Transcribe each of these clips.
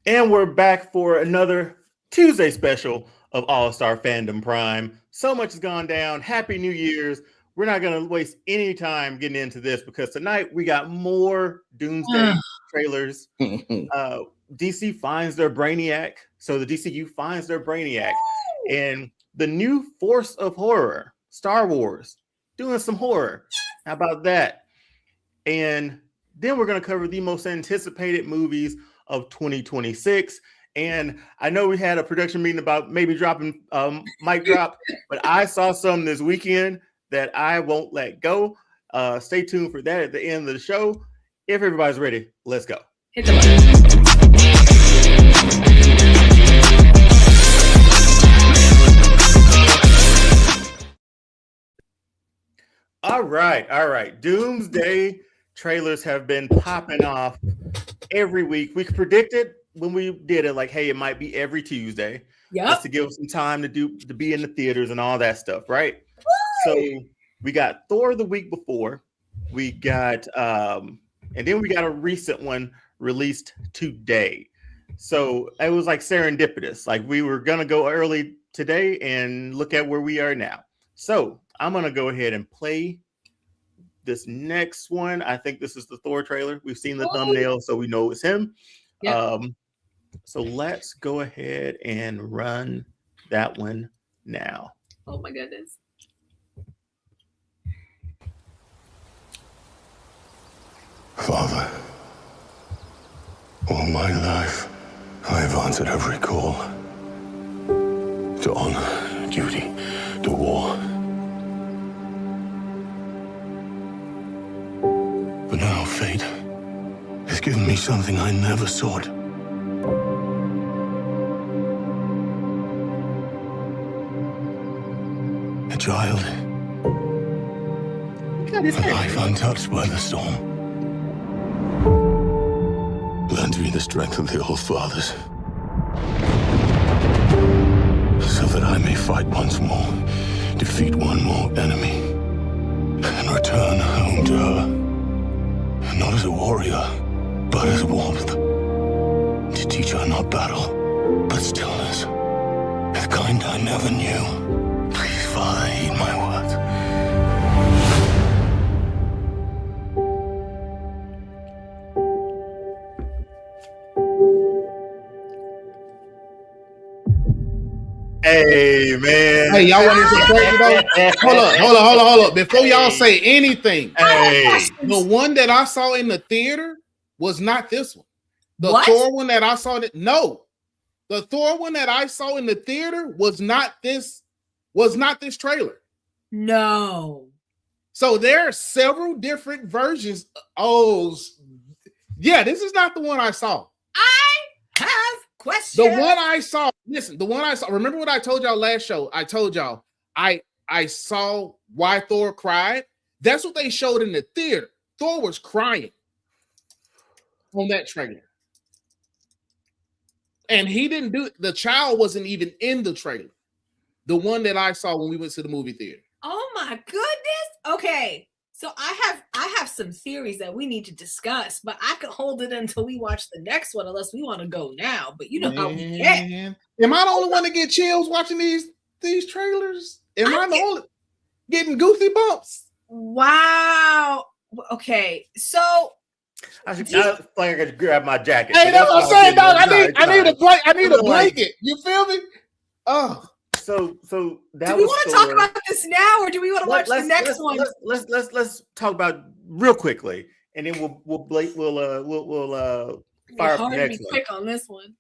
And we're back for another Tuesday special of All-Star Fandom Prime. So much has gone down. Happy New Year's. We're not going to waste any time getting into this because tonight we got more Doomsday trailers. DC finds their Brainiac. So the DCU finds their Brainiac. And the new force of horror, Star Wars, doing some horror. How about that? And then we're going to cover the most anticipated movies of 2026. And I know we had a production meeting about maybe dropping Mic Drop, but I saw some this weekend that I won't let go. Stay tuned for that at the end of the show. If everybody's ready, let's go. Hit the button. All right. Doomsday trailers have been popping off every week. We predicted when we did it, like, hey, it might be every Tuesday. Just to give us some time to be in the theaters and all that stuff, right? So we got Thor the week before. We got and then we got a recent one released today. So it was like serendipitous. Like we were gonna go early today and look at where we are now. So I'm gonna go ahead and play this next one. I think this is the Thor trailer. We've seen the thumbnail, so we know it's him. Yep. So let's go ahead and run that one now. Oh my goodness. Father, all my life, I have answered every call to honor, duty, to war. But now fate has given me something I never sought. A child. A life untouched by the storm. Lend me the strength of the old fathers, so that I may fight once more, defeat one more enemy, and return home to her. Not as a warrior, but as warmth. To teach her not battle, but stillness. The kind I never knew. Please, Father, heed my words. Hey, man. Hey, y'all want to get crazy though? Hold up. Before y'all say anything, the one that I saw in the theater was not this one. The Thor one that I saw the Thor one that I saw in the theater was not this trailer. No. So there are several different versions. Oh, yeah, this is not the one I saw. I have questions. The one I saw, remember what I told y'all last show? I told y'all I saw why Thor cried. That's what they showed in the theater. Thor was crying on that trailer. And he didn't the child wasn't even in the trailer. The one that I saw when we went to the movie theater. Oh my goodness. Okay. So I have some theories that we need to discuss, but I could hold it until we watch the next one unless we want to go now. But you know how we get. Am I the only one to get chills watching these trailers? Am I the only getting goofy bumps? Wow. Okay. So I could grab my jacket. Hey, that's what I'm saying, dog. I need a blanket. You feel me? Oh. So that do we want to talk about this now, or do we want to watch the next one? Let's talk about real quickly, and then we'll fire up the next one. Quick on this one.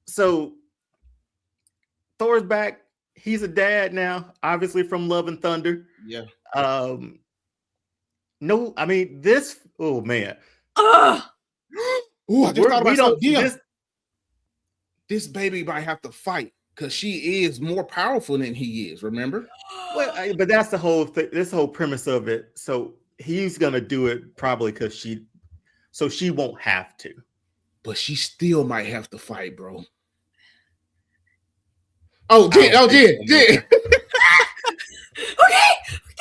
So Thor's back. He's a dad now, obviously from Love and Thunder. Yeah. No, I mean this. Oh man. I just thought about something. This baby might have to fight. Because she is more powerful than he is, remember? Well, but that's the whole thing. This whole premise of it. So he's gonna do it probably because she won't have to. But she still might have to fight, bro. Oh, yeah. Okay.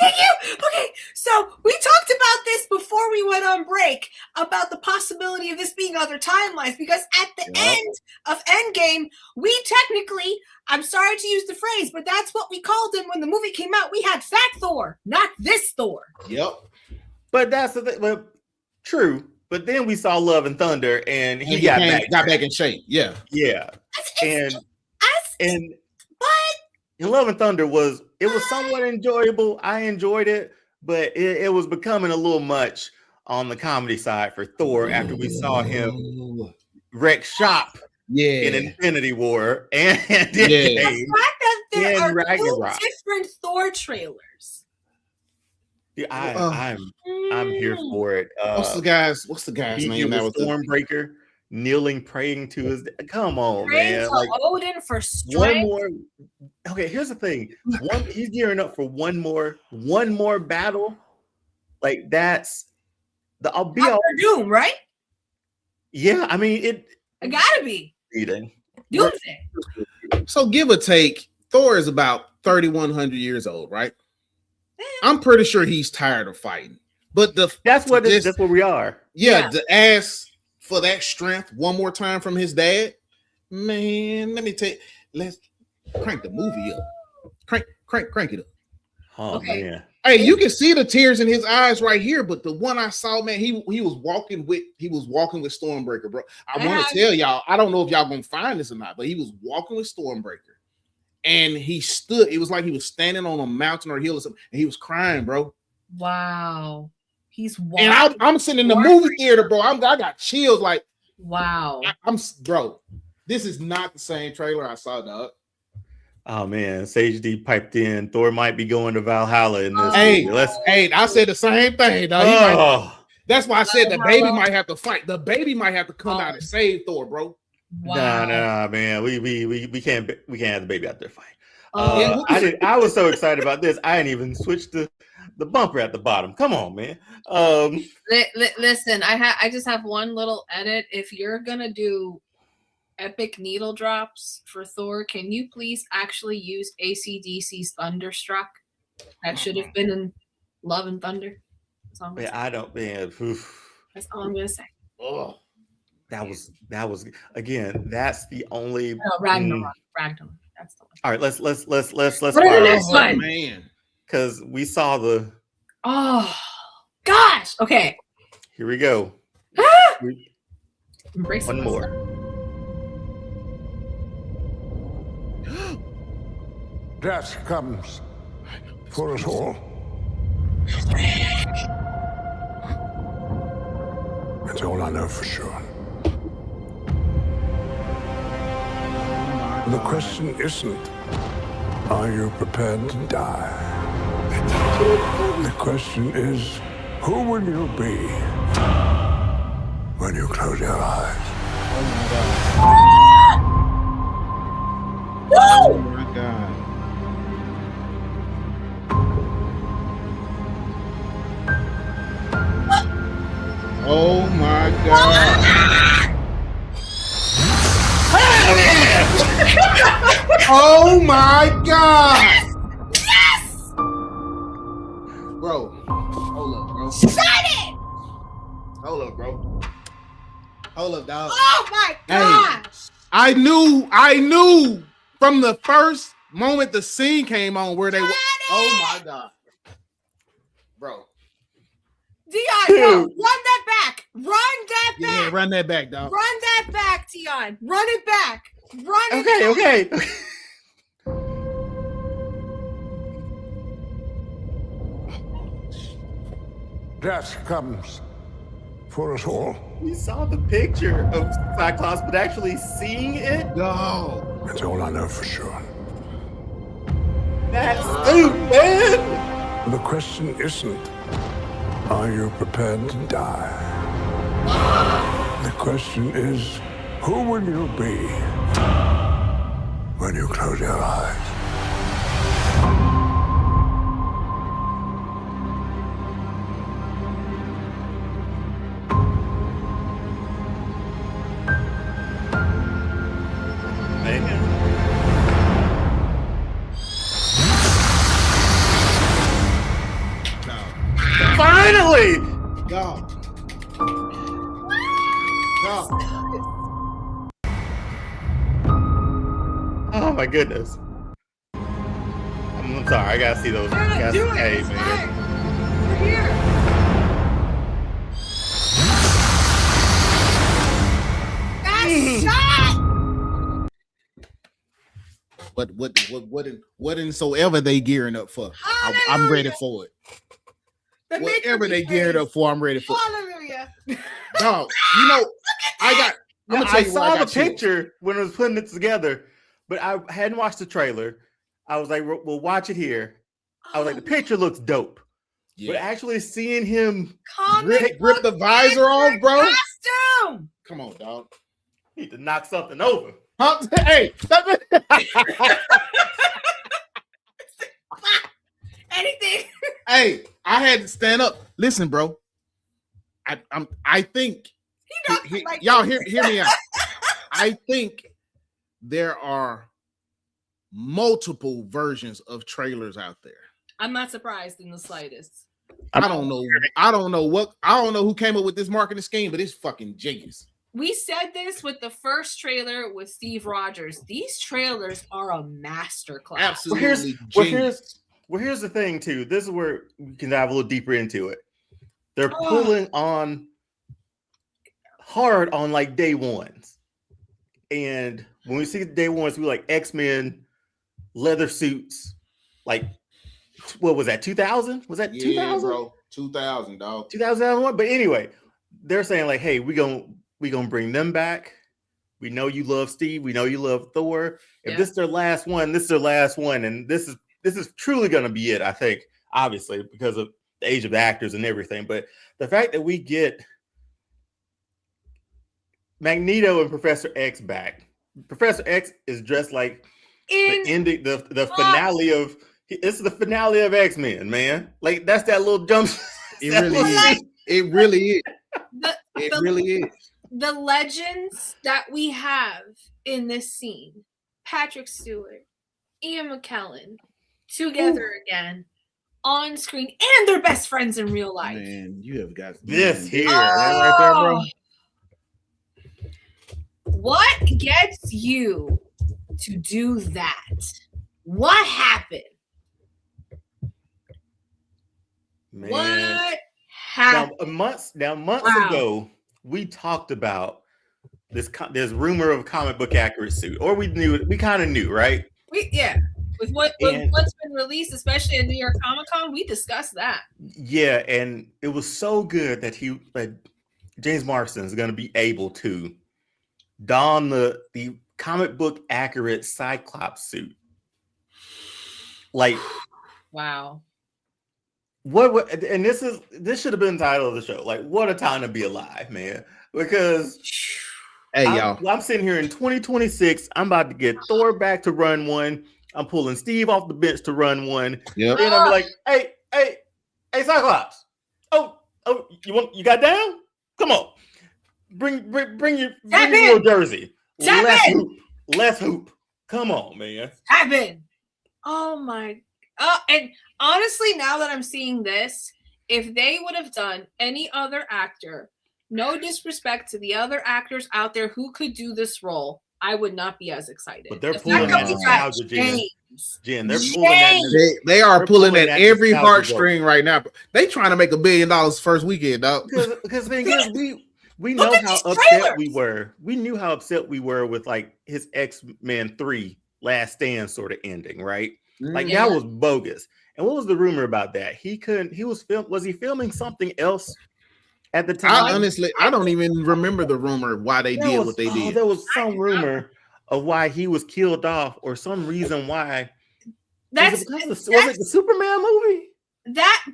Thank you. Okay, so we talked about this before we went on break about the possibility of this being other timelines, because at the end of Endgame, we technically, I'm sorry to use the phrase, but that's what we called him when the movie came out. We had Fat Thor, not this Thor. Yep. But that's the thing. But true. But then we saw Love and Thunder, and he got back in shape. Yeah. Yeah. And in Love and Thunder was somewhat enjoyable. I enjoyed it, but it was becoming a little much on the comedy side for Thor after we saw him wreck shop in Infinity War and the fact that there are two different Thor trailers. Yeah, I'm here for it. What's the guy's name? That was Stormbreaker. Kneeling, praying to his. Come on, man! Like Odin for strength. One more. Okay, here's the thing. He's gearing up for one more battle. Like that's the. I'll be all Doom, right? Yeah, I mean it gotta be. Doomsday. So give or take, Thor is about 3,100 years old, right? I'm pretty sure he's tired of fighting. But that's where we are. Yeah, the ass. For that strength one more time from his dad, man. Let's crank the movie up. Crank it up. Oh okay. Man. Hey, you can see the tears in his eyes right here. But the one I saw, man, he was walking with Stormbreaker, bro. I want to tell y'all, I don't know if y'all gonna find this or not, but he was walking with Stormbreaker, and he stood. It was like he was standing on a mountain or hill or something, and he was crying, bro. Wow. He's walking. And I'm sitting in the movie theater, bro. I got chills. Like, wow. Bro. This is not the same trailer I saw, dog. Oh man, Sage D piped in. Thor might be going to Valhalla in this. Hey, I said the same thing, dog. That's why I said the baby might have to fight. The baby might have to come out and save Thor, bro. Wow. Nah, man. We can't have the baby out there fighting. I was so excited about this. I didn't even switch the bumper at the bottom. Come on, man. Listen, I just have one little edit. If you're gonna do epic needle drops for Thor, can you please actually use AC/DC's Thunderstruck? That should have been in Love and Thunder. That's all I don't, man. That's all I'm gonna say. Oh, that was again. That's the only Ragnarok. Ragnarok. That's the one. All right, let's. What is the next one? Man. Because we saw the. Oh gosh. Okay. Here we go. One more. Death comes for us all. That's all I know for sure. The question isn't, are you prepared to die? The question is, who will you be when you close your eyes? Oh my God. Oh my God. Oh my God. Bro, hold up, bro. Shut it! Hold up, bro. Hold up, dog. Oh my gosh! Hey, I knew from the first moment the scene came on where they were. Oh my God, bro. Dion, no, run that back. Run that back. Yeah, run that back, dog. Run that back, Dion. Run it back. Run it back. Okay. Death comes for us all. We saw the picture of Cyclops, but actually seeing it? No. That's all I know for sure. That's stupid. The question isn't, are you prepared to die? The question is, who will you be when you close your eyes? Oh my goodness. I'm sorry, I gotta see those. Do it. Hey, It's man. fine. We're here. That's shot. What and soever they gearing up for, I'm ready for it. Whatever they geared up for, I'm ready for it. Hallelujah. Dog, you know, I saw the picture when I was putting it together, but I hadn't watched the trailer. I was like, "We'll watch it here." I was like, "The picture looks dope," but actually seeing him grip the visor off, bro. Costume. Come on, dog. Need to knock something over. Huh? Hey, stop it. Anything. Hey, I had to stand up. Listen, bro. I think y'all hear me out. I think there are multiple versions of trailers out there. I'm not surprised in the slightest. I don't know who came up with this marketing scheme, but it's fucking genius. We said this with the first trailer with Steve Rogers. These trailers are a masterclass. Absolutely. Here's the thing, too. This is where we can dive a little deeper into it. They're pulling on hard on like day ones. And when we see day ones, we like X-Men, leather suits. Like, what was that, 2000? Was that 2000? Bro. 2000, dog. 2001. But anyway, they're saying like, hey, we gonna bring them back. We know you love Steve. We know you love Thor. If this is their last one, this is their last one. And this is truly gonna be it, I think, obviously, because of the age of the actors and everything. But the fact that we get Magneto and Professor X back. Professor X is dressed like the ending, the finale of it's the finale of X-Men, man. Like that's that little jump. It really is. It really is. It really is. The legends that we have in this scene: Patrick Stewart, Ian McKellen, together again on screen, and they're best friends in real life. Man, you have got this here, right there, bro. What gets you to do that? What happened? Man. What happened? Months ago, we talked about this rumor of comic book accurate suit, or we kind of knew, right? With what's been released, especially at New York Comic Con, we discussed that. Yeah, and it was so good that James Marsden is going to be able to don the comic book accurate Cyclops suit. Like, wow. What and this should have been the title of the show. Like, what a time to be alive, man. Because I'm sitting here in 2026. I'm about to get Thor back to run one. I'm pulling Steve off the bench to run one. Yep. And I'm like, hey, Cyclops. Oh, you got down? Come on. Bring your little jersey. Let's hoop. Come on, man. Happen. Oh my. And honestly, now that I'm seeing this, if they would have done any other actor, no disrespect to the other actors out there who could do this role, I would not be as excited. But they're pulling that nostalgia, Jen. They're pulling that. They are pulling at every heartstring right now. They trying to make $1 billion first weekend, dog. Because the thing is, we know how upset we were. We knew how upset we were with like his X-Men 3 Last Stand sort of ending, right? Like that was bogus. And what was the rumor about that? Was he filming something else at the time? I don't even remember the rumor why they did what they did. There was some rumor of why he was killed off, or some reason why. Was it the Superman movie?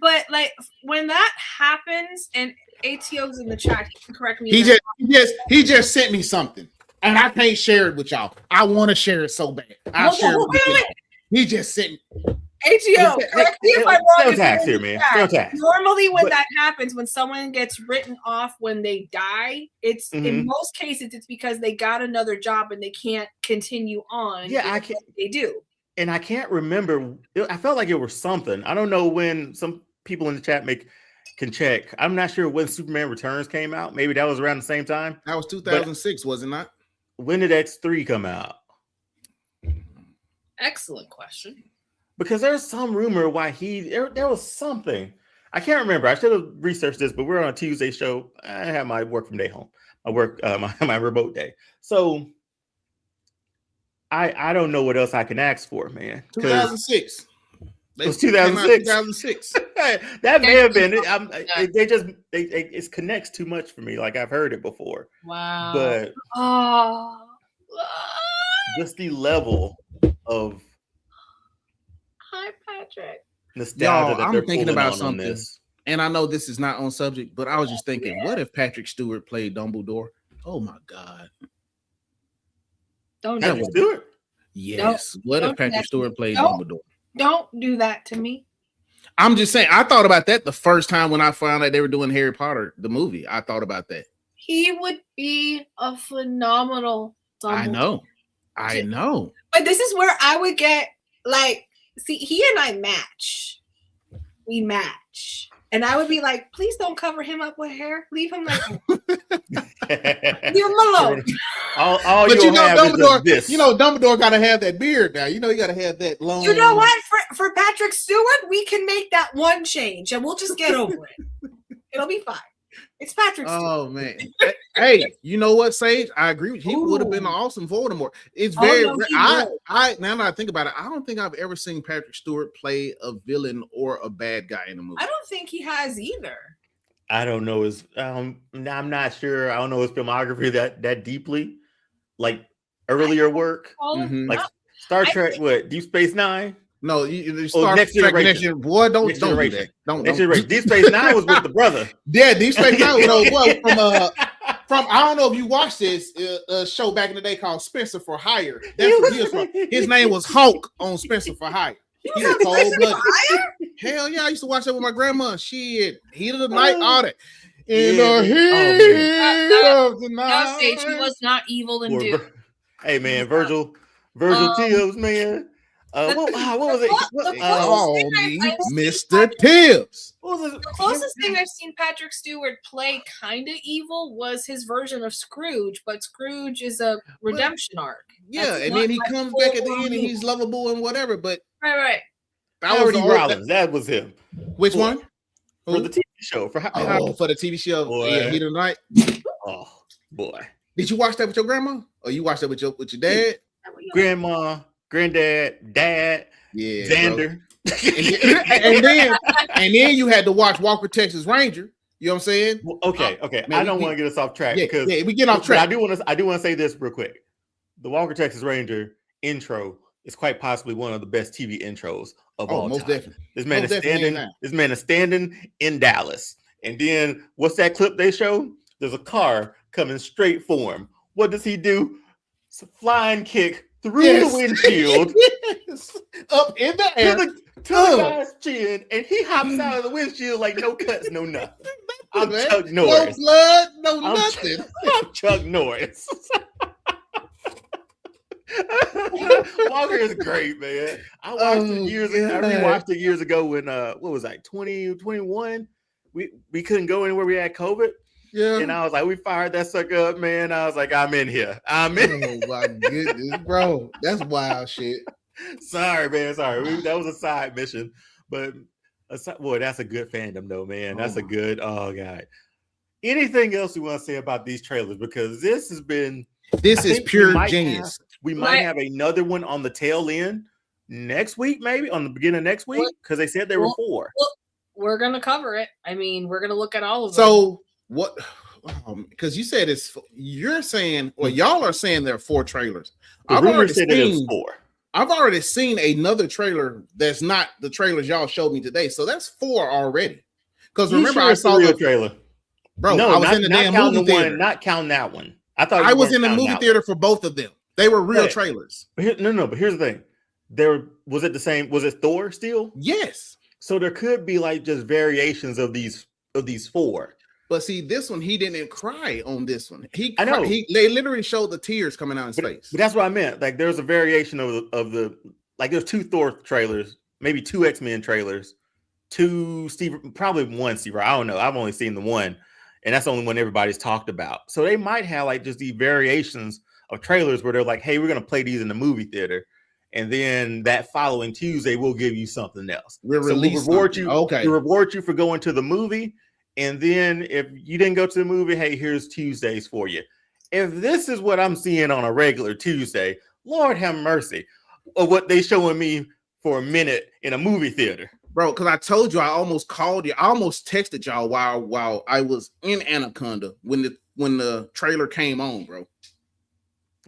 But like when that happens, and ATO's in the chat, he can correct me. He just sent me something, and I can't share it with y'all. I want to share it so bad. I'll share it with you. He just sent me. ATO, correct me if I'm wrong. Here, man. Normally, when that happens, when someone gets written off when they die, it's in most cases it's because they got another job and they can't continue on. Yeah, I can't. They do. And I can't remember. I felt like it was something. I don't know when. Some people in the chat can check. I'm not sure when Superman Returns came out. Maybe that was around the same time. That was 2006, was it not? When did X3 come out? Excellent question. Because there's some rumor why there was something. I can't remember. I should have researched this, but we're on a Tuesday show. I have my work from day home. I work my remote day. So I don't know what else I can ask for, man. 2006. It was 2006. 2006. That may have been it. It connects too much for me. Like I've heard it before. Wow. But just the level of hi Patrick. Nostalgia. I'm thinking about something, and I know this is not on subject, but I was just thinking, what if Patrick Stewart played Dumbledore? Oh my God! Don't Patrick Stewart? Yes. What if Patrick Stewart played Dumbledore? Don't do that to me. I'm just saying. I thought about that the first time when I found out they were doing Harry Potter the movie. I thought about that. He would be a phenomenal Dumbledore. I know. But this is where I would get like. See, he and I match. We match. And I would be like, please don't cover him up with hair. Leave him like leave him alone. All but Dumbledore, Dumbledore gotta have that beard now. You gotta have that long. You know what? For Patrick Stewart, we can make that one change and we'll just get over it. It'll be fine. It's Patrick Stewart. Oh man. Hey, you know what, Sage? I agree with you. He would have been an awesome Voldemort. It's very now that I think about it, I don't think I've ever seen Patrick Stewart play a villain or a bad guy in a movie. I don't think he has either. I don't know his I'm not sure. I don't know his filmography that deeply. Like earlier work. Like Star Trek, Deep Space Nine? No, you start next generation. Boy, don't do that. Don't. Deep Space Nine was with the brother. Yeah, Deep Space Nine was from I don't know if you watched this show back in the day called Spencer for Hire. That's what he was from. His name was Hulk on Spencer for Hire. He was cold-blooded. Hell yeah, I used to watch that with my grandma. Shit, Heat of the Night, all that. In the heat of the night. He was not evil and do. Hey man, Virgil Tibbs, man. What was it? Mr. Tibbs. The closest thing I've seen Patrick Stewart play kind of evil was his version of Scrooge, but Scrooge is a redemption arc. Yeah, and then he comes back at the end and he's lovable and whatever. But right. Rollins, that was him. Which one? For the TV show. For the TV show. Boy. Yeah, Heat of the Night. Oh boy. Did you watch that with your grandma? Or you watched that with your dad? Grandma. Granddad, dad, yeah, Xander, and then you had to watch Walker Texas Ranger. You know what I'm saying? Well, okay. Man, I don't want to get us off track because we get off track. I do want to say this real quick. The Walker Texas Ranger intro is quite possibly one of the best TV intros of all most time. Definitely. This man is standing in Dallas, and then what's that clip they show? There's a car coming straight for him. What does he do? It's a flying kick through the windshield, up in the air, to the guy's chin, and he hops out of the windshield like no cuts, no nothing. I'm Chuck Norris. No blood, no nothing. I'm Chuck Norris. Walker is great, man. I watched it years ago. I rewatched it years ago when what was that, 2021? We couldn't go anywhere. We had COVID. Yeah. And I was like, we fired that sucker up, man. I was like, I'm in here. Oh my goodness, bro. That's wild shit. Sorry, man. Sorry. That was a side mission. But boy, that's a good fandom though, man. That's a good God. Anything else we want to say about these trailers? Because this is pure genius. We might have another one on the tail end next week, maybe on the beginning of next week, because they said there were 4. Well, we're gonna cover it. I mean, we're gonna look at all of them. So what? Because you said you're saying, well, y'all are saying there are 4 trailers. I've already seen another trailer that's not the trailers y'all showed me today. So that's 4 already. Because remember, I saw the trailer. Bro, no, I was in the damn movie theater. Not counting that one. I thought I was in the movie theater for both of them. They were real trailers. But here's the thing. Was it the same? Was it Thor still? Yes. So there could be like just variations of these 4. But see, this one, he didn't cry on this one. I know. They literally showed the tears coming out his face. But that's what I meant. Like, there's a variation of the like, there's 2 Thor trailers, maybe 2 X-Men trailers, 2 probably 1 Steve. I don't know. I've only seen the one, and that's the only one everybody's talked about. So they might have like just these variations of trailers where they're like, hey, we're gonna play these in the movie theater, and then that following Tuesday we'll give you something else. We'll reward you. Okay, we reward you for going to the movie, and then if you didn't go to the movie, hey, here's Tuesdays for you. If this is what I'm seeing on a regular Tuesday, Lord have mercy, of what they showing me for a minute in a movie theater. Bro, because I told you I almost called you. I almost texted y'all while I was in Anaconda when the trailer came on, bro.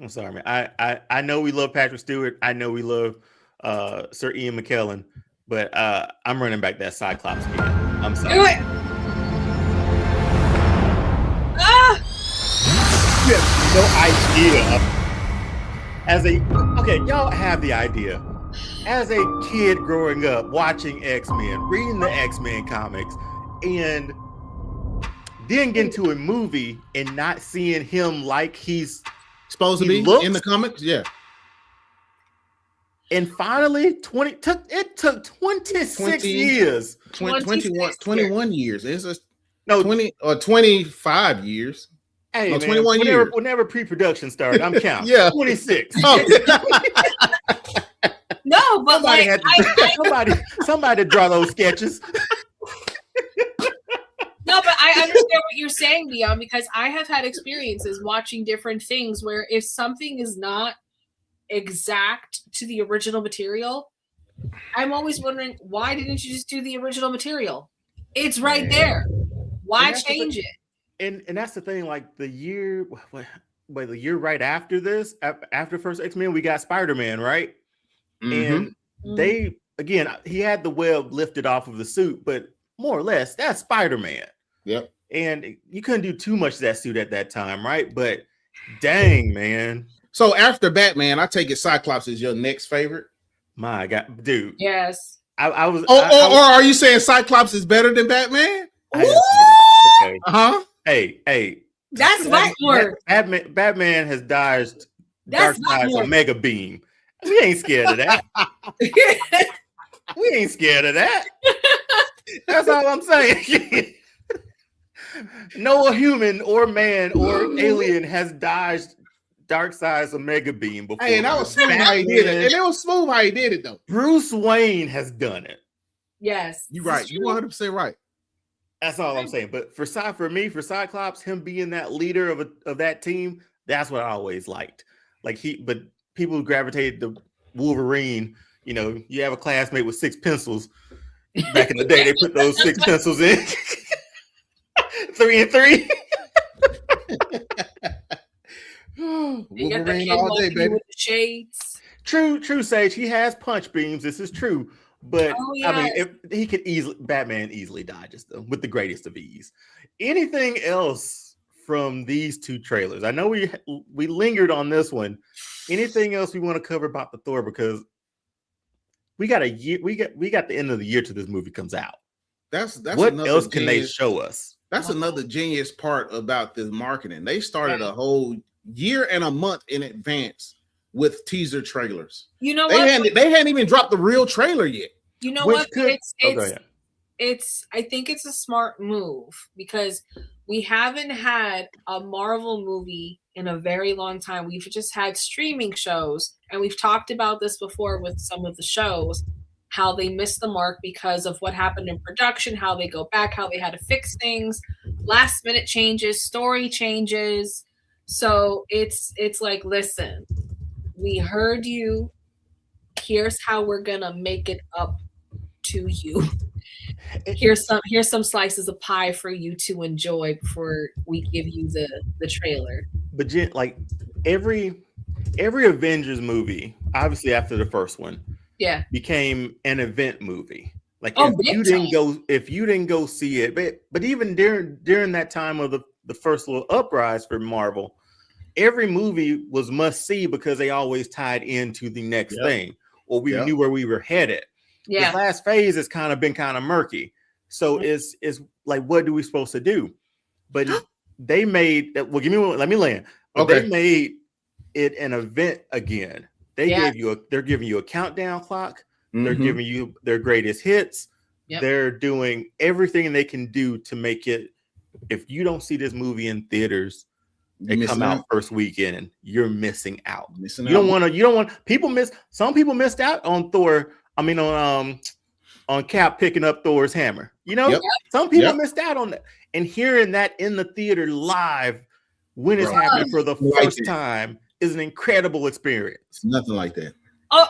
I'm sorry, man. I know we love Patrick Stewart. I know we love Sir Ian McKellen, but I'm running back that Cyclops again. I'm sorry. Do it. You have no idea. Y'all have the idea. As a kid growing up, watching X-Men, reading the X-Men comics, and then getting to a movie and not seeing him like he's supposed to be in the comics, yeah. And finally, it took 26 years. 21 years. It's 20 or 25 years. Hey, man, 21 years. Whenever pre-production started, I'm counting. Yeah. 26. Oh. No, but somebody draw those sketches. No, but I understand what you're saying, Leon, because I have had experiences watching different things where if something is not exact to the original material, I'm always wondering, why didn't you just do the original material? It's right there. Why change it? And that's the thing, like the year right after this, after first X-Men, we got Spider-Man, right? And he had the web lifted off of the suit, but more or less, that's Spider-Man. Yep. And you couldn't do too much to that suit at that time, right? But dang, man. So after Batman, I take it Cyclops is your next favorite. My God, dude. Yes. I was. Or are you saying Cyclops is better than Batman? Okay. Hey. That's Blackmore. Batman has dodged Darkseid's Omega Beam. We ain't scared of that. We ain't scared of that. That's all I'm saying. No human or man or alien has dodged Darkseid's Omega Beam before. Hey, and that was smooth how he did it. And it was smooth how he did it, though. Bruce Wayne has done it. Yes. You're right. You're 100% right. That's all I'm saying. But for Cyclops, him being that leader of that team, that's what I always liked. But people who gravitated to Wolverine, you have a classmate with 6 pencils. Back in the day, they put those 6 pencils in. 3 and 3. Wolverine all day, baby. With the shades. True, Sage. He has punch beams. This is true. But I mean, Batman easily dodges them with the greatest of ease. Anything else from these two trailers? I know we lingered on this one. Anything else we want to cover about the Thor? Because we got a year. We got the end of the year till this movie comes out. That's what else can they show us? That's another genius part about this marketing. They started a whole year and a month in advance with teaser trailers. You know they hadn't even dropped the real trailer yet. You know what? I think it's a smart move because we haven't had a Marvel movie in a very long time. We've just had streaming shows, and we've talked about this before with some of the shows, how they missed the mark because of what happened in production, how they go back, how they had to fix things, last minute changes, story changes. So it's like, listen, we heard you. Here's how we're gonna make it up to you. Here's some slices of pie for you to enjoy before we give you the trailer. But like every Avengers movie, obviously after the first one, became an event movie. Like if you didn't go see it, but even during that time of the first little uprise for Marvel, every movie was must see because they always tied into the next thing, or we knew where we were headed. This last phase has kind of been murky. So it's like, what are we supposed to do? But they made that. Well, let me land. Okay. They made it an event again. They're giving you a countdown clock. Mm-hmm. They're giving you their greatest hits. Yep. They're doing everything they can do to make it. If you don't see this movie in theaters, they come out first weekend, you're missing out. Missing you don't want some people missed out on Thor. I mean on Cap picking up Thor's hammer. Some people missed out on that. And hearing that in the theater live when it's happening for the first time is an incredible experience. It's nothing like that. Oh,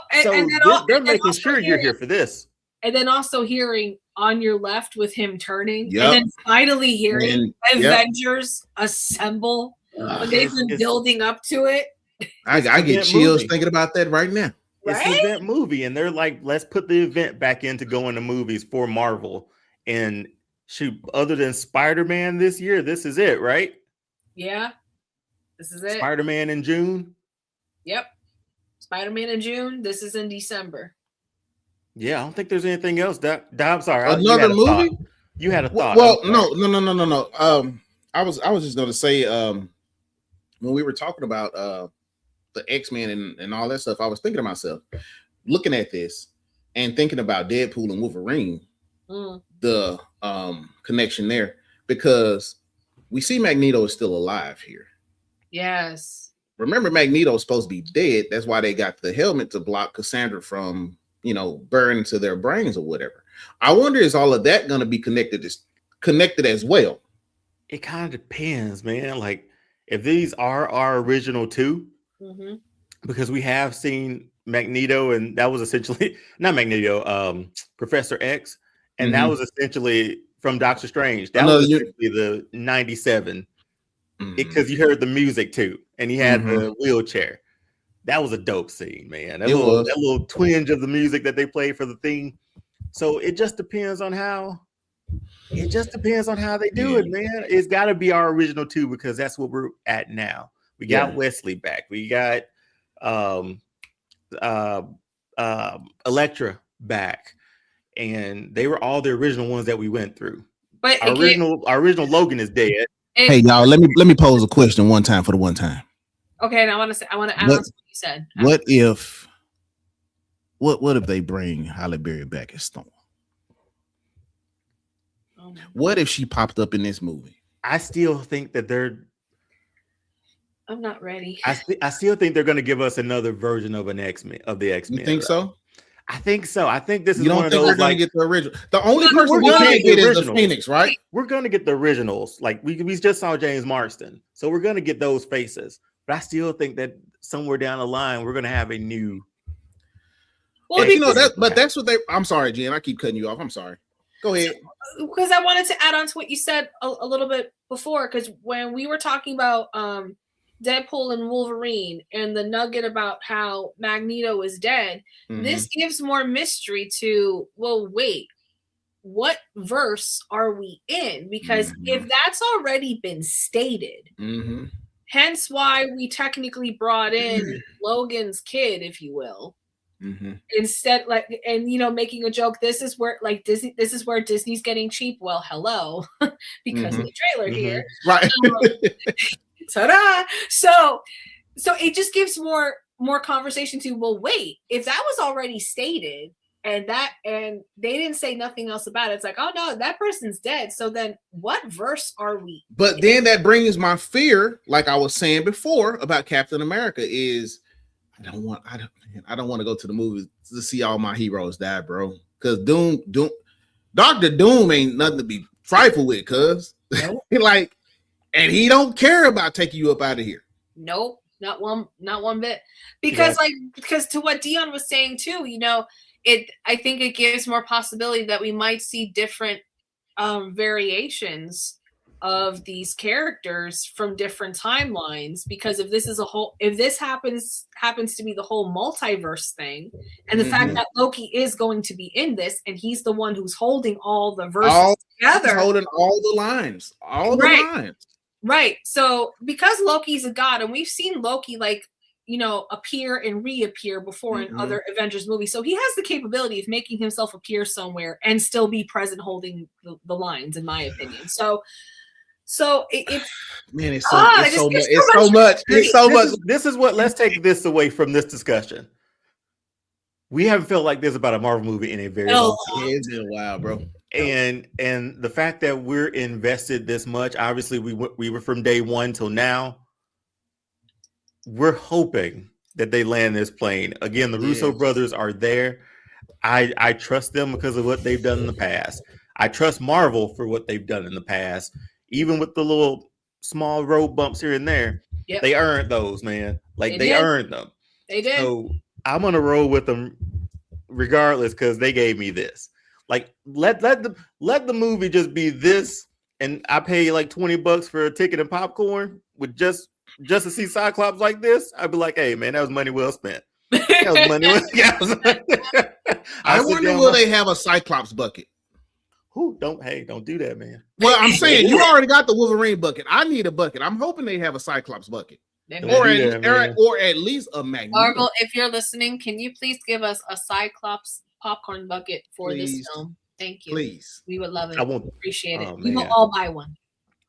they're making sure you're here for this. And then also hearing On Your Left with him turning, and then finally hearing Avengers assemble when they've been building up to it. I get chills thinking about that right now. It's an event movie, and they're like, let's put the event back into going to movies for Marvel. And shoot, other than Spider-Man this year, this is it, right? Yeah, this is it. Spider-Man in June. Yep, Spider-Man in June. This is in December. Yeah, I don't think there's anything else. I'm sorry. Another movie? You had a thought. Well, no. I was just going to say when we were talking about the X-Men and all that stuff, I was thinking to myself, looking at this and thinking about Deadpool and Wolverine, the connection there, because we see Magneto is still alive here. Yes. Remember, Magneto is supposed to be dead. That's why they got the helmet to block Cassandra from, burn into their brains or whatever. I wonder, is all of that going to be connected as well? It kind of depends, man. Like, if these are our original two, because we have seen Magneto, and that was essentially not Magneto, Professor X, and that was essentially from Doctor Strange. That was essentially the 97, because you heard the music too, and he had the wheelchair. That was a dope scene, man. That little twinge of the music that they played for the theme. So it just depends on how. It just depends on how they do it, man. It's got to be our original two, because that's what we're at now. We got Wesley back. We got Elektra back, and they were all the original ones that we went through. But our original Logan is dead. Hey, y'all, let me pose a question one time for the one time. Okay, and I want to add on to what you said. What if they bring Halle Berry back as Storm? What if she popped up in this movie? I still think that I'm not ready. I still think they're going to give us another version of the X-Men. You think so? I think so. I think this is one of those. We're going to get the original. The only person we can't get is the Phoenix, right? We're going to get the originals. Like we just saw James Marsden, so we're going to get those faces. But I still think that somewhere down the line we're going to have a new. Well, that's what they. I'm sorry, Jen. I keep cutting you off. I'm sorry. Go ahead. Because I wanted to add on to what you said a little bit before, because when we were talking about Deadpool and Wolverine and the nugget about how Magneto is dead, this gives more mystery to, well, wait, what verse are we in? Because if that's already been stated, hence why we technically brought in Logan's kid, if you will. Instead, making a joke, this is where Disney's getting cheap. Well, hello, because of the trailer here, right? Ta-da! So it just gives more conversation to, well, wait, if that was already stated and they didn't say nothing else about it, it's like, oh no, that person's dead. So then what verse are we? But then that brings my fear, like I was saying before about Captain America, is I don't want to go to the movies to see all my heroes die, bro. Because Dr. Doom ain't nothing to be frightful with, cuz. Like, and he don't care about taking you up out of here. Nope, not one bit. Because to what Dion was saying too, I think it gives more possibility that we might see different variations of these characters from different timelines, because if this happens to be the whole multiverse thing, and the fact that Loki is going to be in this, and he's the one who's holding all the verses together, holding all the lines, right. So because Loki's a god, and we've seen Loki appear and reappear before in other Avengers movies, so he has the capability of making himself appear somewhere and still be present holding the lines, in my opinion. So it's man, it's so much. This is what. Let's take this away from this discussion. We haven't felt like this about a Marvel movie in a very long time. It's been a while, bro. And the fact that we're invested this much, obviously we were from day one till now. we're hoping that they land this plane. Again, the Russo brothers are there. I trust them because of what they've done in the past. I trust Marvel for what they've done in the past. Even with the little small road bumps here and there, they earned those, man. Like they earned them. They did. So I'm gonna roll with them regardless because they gave me this. Like let the movie just be this, and I pay like $20 for a ticket and popcorn with just to see Cyclops like this. I'd be like, hey man, that was money well spent. That was money well. I wonder will they have a Cyclops bucket? Don't do that, man. Well, I'm saying you already got the Wolverine bucket. I need a bucket. I'm hoping they have a Cyclops bucket. Or at least a Magneto. Marvel, if you're listening, can you please give us a Cyclops popcorn bucket for this film? Thank you. Please. We would love it. I won't appreciate it. We will all buy one.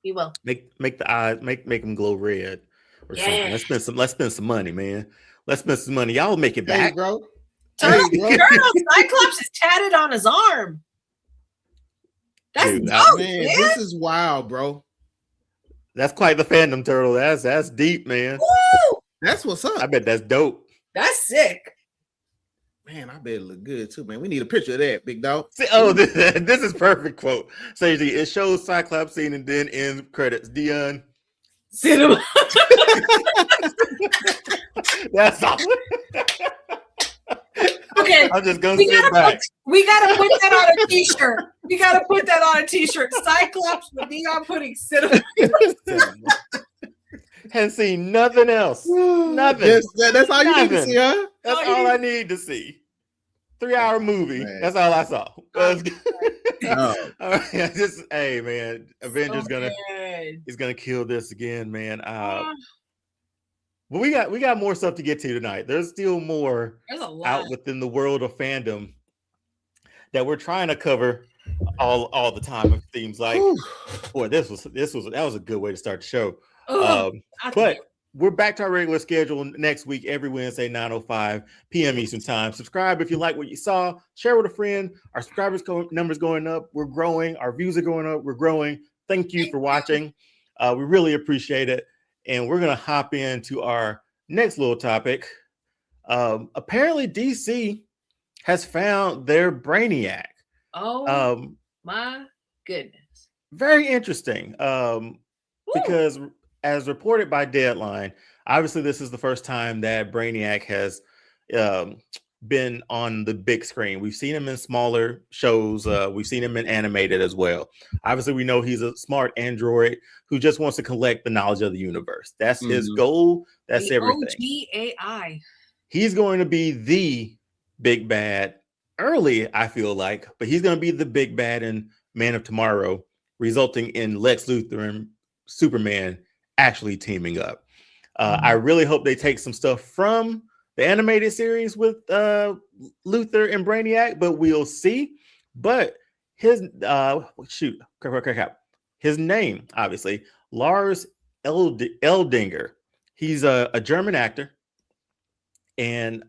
We will. Make the eyes make them glow red or something. Let's spend some money, man. Let's spend some money. Y'all make it back, bro. Turtle Cyclops is tatted on his arm. That's dope, man. This is wild, bro. That's quite the fandom, Turtle. That's deep, man. Woo! That's what's up. I bet that's dope. That's sick. Man, I bet it look good too, man. We need a picture of that, big dog. This is perfect quote. So it shows Cyclops scene and then ends credits. Dion. Cinema. That's all. Okay, I'm just gonna sit back. We gotta put that on a t-shirt. We gotta put that on a t-shirt. Cyclops with Dion putting cinema. Hadn't seen nothing else. Nothing. That's all you need to see, huh? That's all I need to see. 3-hour movie. Man. That's all I saw. Hey man, Avengers is gonna kill this again, man. But we got more stuff to get to tonight. There's still more out within the world of fandom that we're trying to cover all the time. It seems like, boy, that was a good way to start the show. But we're back to our regular schedule next week, every Wednesday, 9:05 p.m. Eastern Time. Subscribe if you like what you saw. Share with a friend. Our subscribers numbers going up. We're growing. Our views are going up. We're growing. Thank you for watching. We really appreciate it. And we're going to hop into our next little topic. Apparently, DC has found their Brainiac. Oh, my goodness. Very interesting. Because as reported by Deadline, obviously this is the first time that Brainiac has been on the big screen. We've seen him in smaller shows. We've seen him in animated as well. Obviously, we know he's a smart android who just wants to collect the knowledge of the universe. That's his goal. That's the everything. OG-AI. He's going to be the big bad early, I feel like, but he's going to be the big bad in Man of Tomorrow, resulting in Lex Luthor and Superman actually teaming up. I really hope they take some stuff from the animated series with Luthor and Brainiac, but we'll see. But his his name, obviously, Lars Eldinger. He's a German actor, and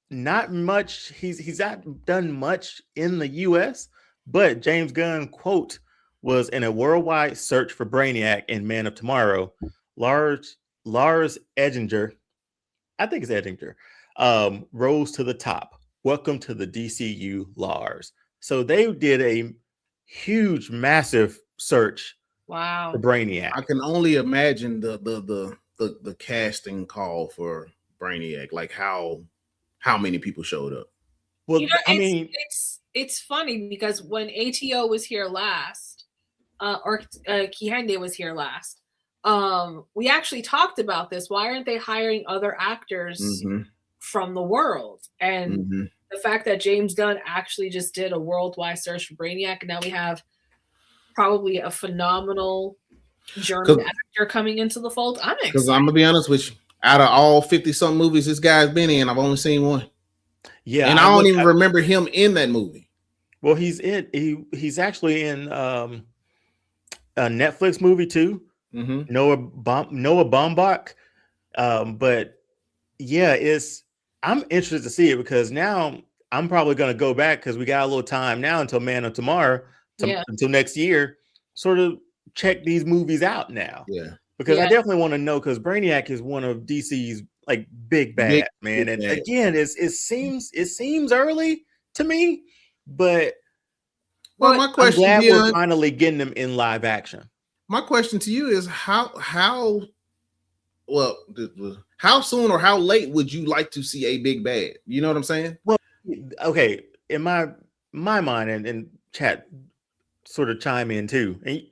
not much. He's not done much in the U.S., but James Gunn quote was in a worldwide search for Brainiac in Man of Tomorrow. Lars Edinger, I think it's Edinger, rose to the top. Welcome to the DCU, Lars. So they did a huge, massive search. Wow. For Brainiac. I can only imagine the casting call for Brainiac, like how many people showed up. Well, it's funny because when ATO was here last, or Kihende was here last, we actually talked about this. Why aren't they hiring other actors from the world? And the fact that James Gunn actually just did a worldwide search for Brainiac, and now we have probably a phenomenal German actor coming into the fold. I'm excited. Because I'm gonna be honest with you, out of all 50-something movies this guy's been in, I've only seen one. Yeah, and I don't even remember him in that movie. Well, he's actually in a Netflix movie too. Noah Baumbach. But yeah, I'm interested to see it because now I'm probably going to go back because we got a little time now until Man of Tomorrow, until next year, sort of check these movies out now. Yeah. because I definitely want to know, because Brainiac is one of DC's like big bad, man. And again, it seems early to me, but my question, I'm glad we're finally getting them in live action. My question to you is how soon or how late would you like to see a big bad? You know what I'm saying? Well, okay, in my mind, and chat sort of chime in too. And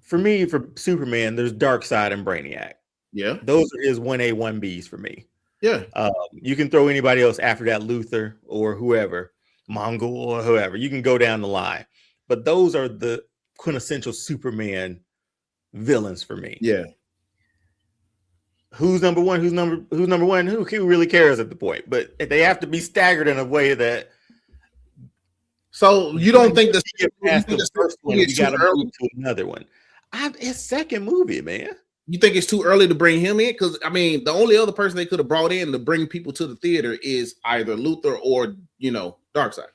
for me, for Superman, there's Darkseid and Brainiac. Yeah, those are his 1A 1Bs for me. Yeah, you can throw anybody else after that, Luthor or whoever, Mongol or whoever. You can go down the line, but those are the quintessential Superman villains for me. Yeah. Who's number one? Who's number one? Who really cares at the point? But they have to be staggered in a way that. So you don't think the first one, we got to move to another one? It's second movie, man. You think it's too early to bring him in? Because I mean, the only other person they could have brought in to bring people to the theater is either Luthor or Darkseid.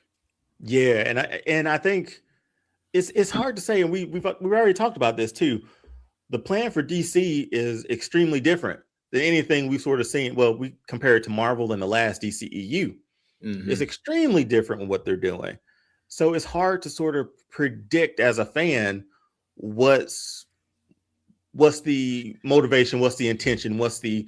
Yeah, and I think it's hard to say, and we've already talked about this too. The plan for DC is extremely different than anything we've sort of seen. Well, we compare it to Marvel in the last DCEU. Mm-hmm. It's extremely different in what they're doing. So it's hard to sort of predict as a fan what's the motivation, what's the intention, what's the,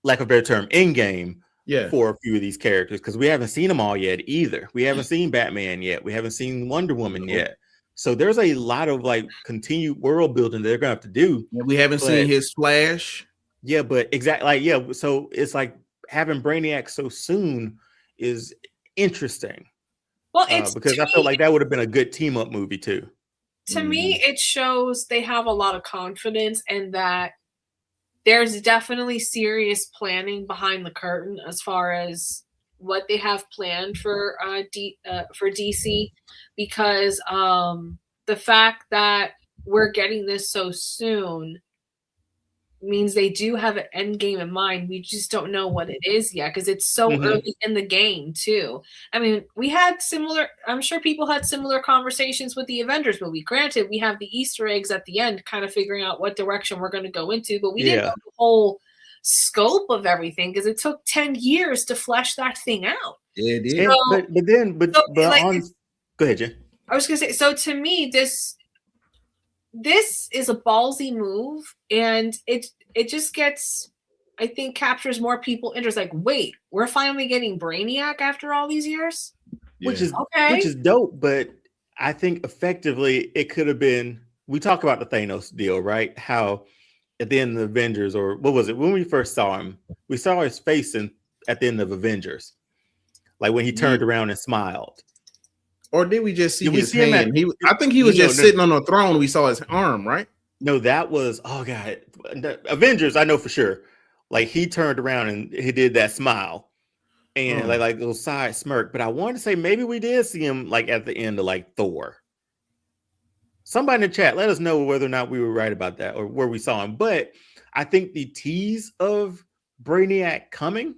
lack of a better term, end game for a few of these characters, because we haven't seen them all yet either. We haven't seen Batman yet. We haven't seen Wonder Woman yet. So there's a lot of like continued world building they're gonna have to do. Yeah, we haven't seen his Flash. Yeah, but exactly, so it's like having Brainiac so soon is interesting. Well, it's because I felt like that would have been a good team up movie too. To me, it shows they have a lot of confidence and that there's definitely serious planning behind the curtain as far as what they have planned for DC, because the fact that we're getting this so soon means they do have an end game in mind. We just don't know what it is yet because it's so early in the game too. I mean, I'm sure people had similar conversations with the Avengers movie. Granted, we have the Easter eggs at the end kind of figuring out what direction we're going to go into, but we didn't know the whole scope of everything because it took 10 years to flesh that thing out. Yeah, it did. Go ahead, Jen. I was going to say, so to me, this is a ballsy move, and it just gets, I think, captures more people interest. Like, wait, we're finally getting Brainiac after all these years, which is dope. But I think effectively it could have been. We talk about the Thanos deal, right? How at the end of the Avengers, or what was it when we first saw him? We saw his face at the end of Avengers, like when he turned around and smiled. Or did we just see his hand? I think he was just sitting on a throne. We saw his arm, right? No, that was, oh God. The Avengers, I know for sure. Like he turned around and he did that smile and like a little side smirk. But I wanted to say maybe we did see him like at the end of like Thor. Somebody in the chat, let us know whether or not we were right about that or where we saw him. But I think the tease of Brainiac coming,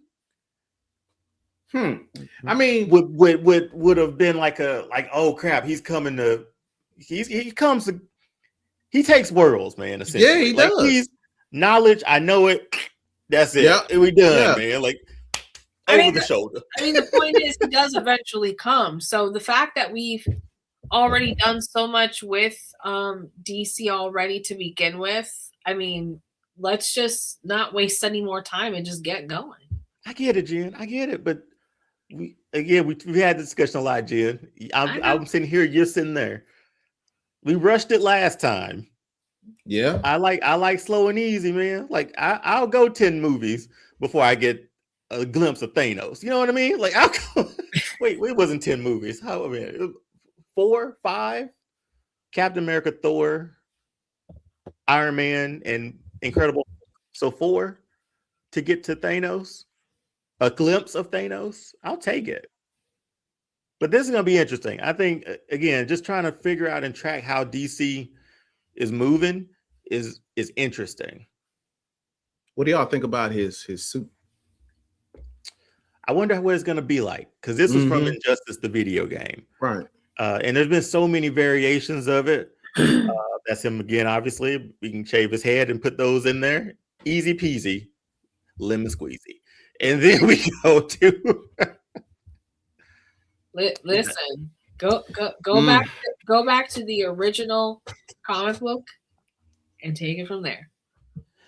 I mean, would have been like oh crap, he's coming to, he takes worlds, man. Essentially. Yeah, he does. He's knowledge. I know it. That's it. Yeah. We done, man. Like over the shoulder. I mean, the point is, he does eventually come. So the fact that we've already done so much with DC already to begin with, I mean, let's just not waste any more time and just get going. I get it, Jen. I get it, but. We had this discussion a lot, Jen. I'm sitting here, you're sitting there. We rushed it last time. Yeah, I like slow and easy, man. Like I'll go 10 movies before I get a glimpse of Thanos. You know what I mean? Like I'll go. Wait, it wasn't 10 movies. How, I mean, 4, 5. Captain America, Thor, Iron Man, and Incredible. So 4 to get to Thanos. A glimpse of Thanos, I'll take it. But this is going to be interesting. I think, again, just trying to figure out and track how DC is moving is interesting. What do y'all think about his suit? I wonder what it's going to be like, because this was from Injustice, the video game. Right. And there's been so many variations of it. That's him again. Obviously, we can shave his head and put those in there. Easy peasy, lemon squeezy. And then we go to listen. Go back to the original comic book and take it from there.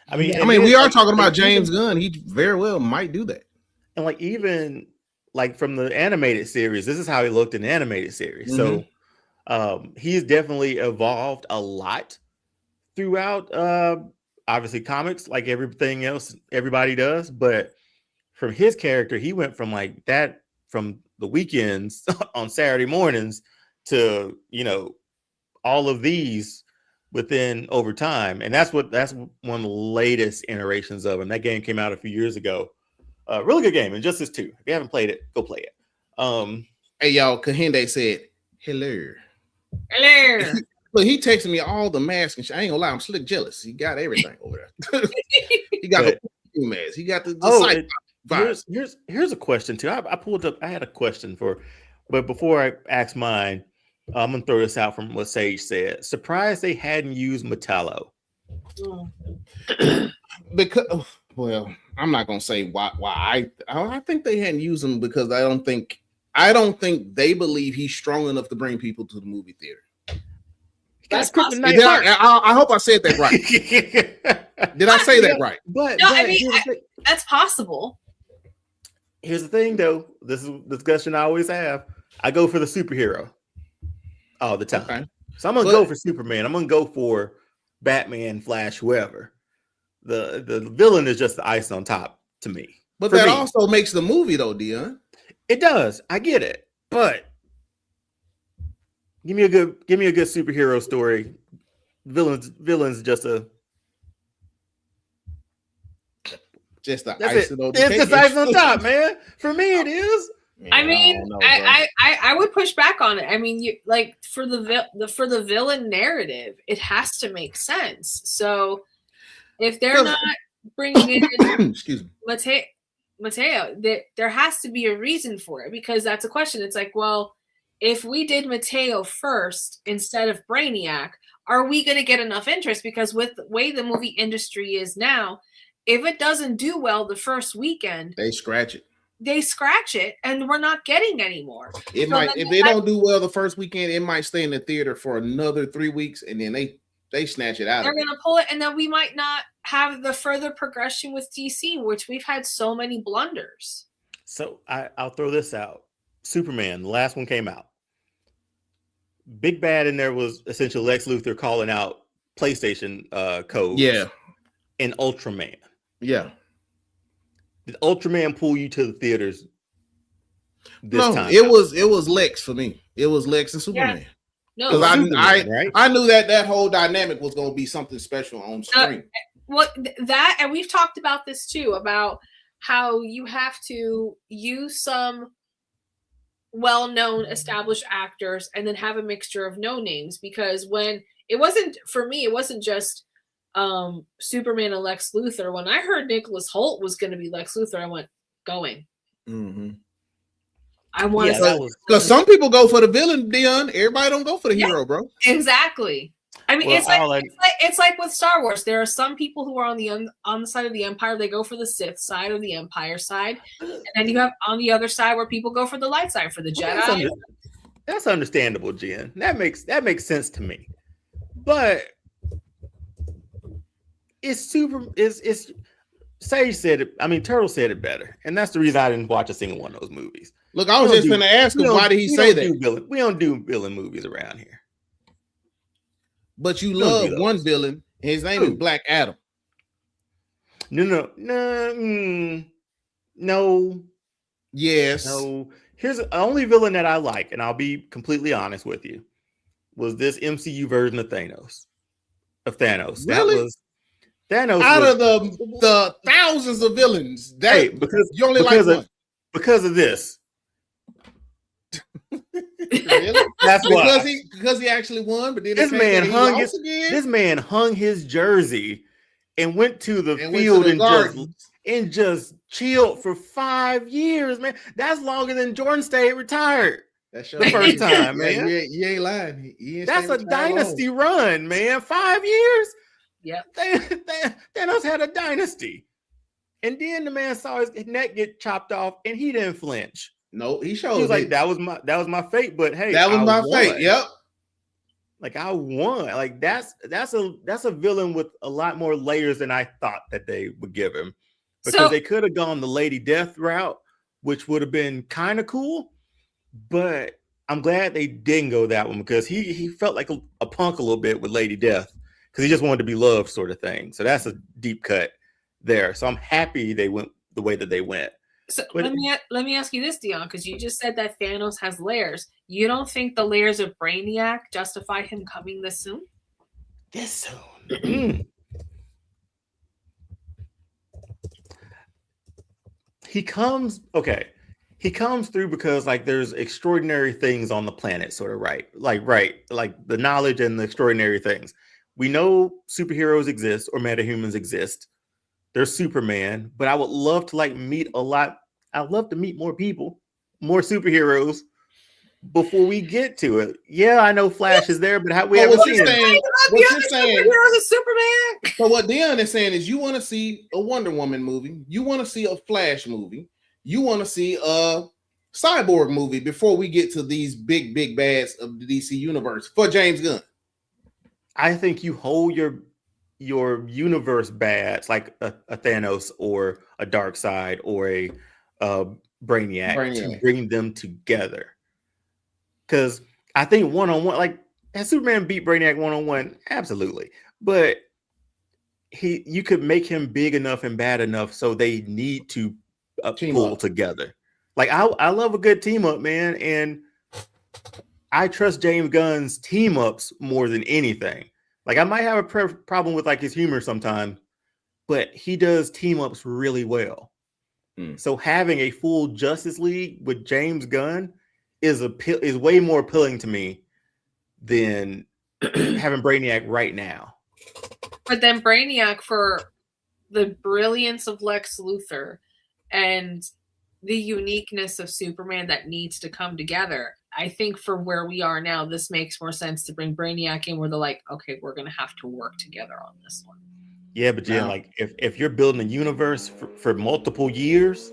I mean, we are talking about James Gunn. He very well might do that. And like even like from the animated series, this is how he looked in the animated series. So he's definitely evolved a lot throughout obviously comics, like everything else everybody does. But from his character, he went from like that from the weekends on Saturday mornings to, you know, all of these within over time. And that's one of the latest iterations of him. That game came out a few years ago. Really good game. Injustice 2. If you haven't played it, go play it. Hey y'all, Kahinde said hello. Look, he texted me all the masks and shit. I ain't gonna lie, I'm slick jealous. He got everything over there. He got the mask. He got the here's a question too. I pulled up. I had a question but before I ask mine, I'm gonna throw this out from what Sage said. Surprised they hadn't used Metallo. Because, well, I'm not gonna say why. I think they hadn't used him because I don't think they believe he's strong enough to bring people to the movie theater. That's I hope I said that right. Did I say that right? But that's possible. Here's the thing, though. This is a discussion I always have. I go for the superhero all the time. Okay. So I'm gonna go for Superman. I'm gonna go for Batman, Flash, whoever. The villain is just the ice on top to me. But that also makes the movie, though, Dion. It does. I get it, but give me a good superhero story. Villains just the ice on the cake. It's just ice on top, man. For me, it is. I mean, I would push back on it. I mean, you like for the villain narrative, it has to make sense. So if they're not bringing in excuse me, Mateo, there has to be a reason for it, because that's a question. It's like, well, if we did Mateo first instead of Brainiac, are we going to get enough interest? Because with the way the movie industry is now, if it doesn't do well the first weekend, they scratch it, and we're not getting any more. If they don't do well the first weekend, it might stay in the theater for another 3 weeks, and then they snatch it out. They're going to pull it, and then we might not have the further progression with DC, which we've had so many blunders. So I'll throw this out. Superman, the last one came out. Big bad in there was essentially Lex Luthor calling out PlayStation codes. Yeah. And Ultraman. Yeah. Did Ultraman pull you to the theaters this time? It was Lex for me. It was Lex and Superman. Yeah. No, I knew that whole dynamic was going to be something special on screen. And we've talked about this too, about how you have to use some well-known established actors and then have a mixture of no names, because when it wasn't just Superman and Lex Luthor. When I heard Nicholas Hoult was going to be Lex Luthor, I went going. Mm-hmm. I want because some people go for the villain, Dion. Everybody don't go for the hero, bro. Exactly. I mean, it's like with Star Wars. There are some people who are on the side of the Empire. They go for the Sith side or the Empire side, and then you have on the other side where people go for the light side, for the Jedi. That's understandable, Jen. That makes sense to me. But it's Sage said it. I mean, Turtle said it better, and that's the reason I didn't watch a single one of those movies. Look, I was just going to ask him, why did he say that? We don't do villain movies around here. But you love one villain. His name is Black Adam. No. Yes. No. Here's the only villain that I like, and I'll be completely honest with you, was this MCU version of Thanos. Really? That was Thanos. Out of the thousands of villains, because you only like one. Because of this. Really? That's why. Because he actually won, but then this man hung his jersey and went to the field and just chilled for 5 years, man. That's longer than Jordan stayed retired. That's the first time, man. You ain't lying. That's a dynasty run, man. 5 years. Yeah. Thanos had a dynasty. And then the man saw his neck get chopped off and he didn't flinch. No, he showed. He was like, that was my fate, but hey, that was my fate. Yep. Like I won. Like that's a villain with a lot more layers than I thought that they would give him. Because they could have gone the Lady Death route, which would have been kind of cool. But I'm glad they didn't go that one because he felt like a punk a little bit with Lady Death because he just wanted to be loved, sort of thing. So that's a deep cut there. So I'm happy they went the way that they went. So let me ask you this, Dion, because you just said that Thanos has layers. You don't think the layers of Brainiac justify him coming this soon? This soon. He comes through because like there's extraordinary things on the planet, sort of right, like the knowledge and the extraordinary things. We know superheroes exist or metahumans exist. There's Superman, but I would love to meet I'd love to meet more people, more superheroes before we get to it. Yeah, I know Flash is there, but we haven't seen it. What you're saying, superheroes is Superman. So what Dion is saying is you want to see a Wonder Woman movie, you want to see a Flash movie, you want to see a Cyborg movie before we get to these big bads of the DC universe for James Gunn. I think you hold your universe bads like a Thanos or a Darkseid or a Brainiac to bring them together. Because I think one-on-one, like has Superman beat Brainiac one-on-one? Absolutely. But you could make him big enough and bad enough so they need to pull together. Like I love a good team up, man, and I trust James Gunn's team ups more than anything. Like I might have a problem with like his humor sometimes, but he does team ups really well. So having a full Justice League with James Gunn is way more appealing to me than having Brainiac right now. But then Brainiac, for the brilliance of Lex Luthor and the uniqueness of Superman that needs to come together, I think for where we are now, this makes more sense to bring Brainiac in where they're like, okay, we're going to have to work together on this one. Yeah, but Jen, like if you're building a universe for multiple years,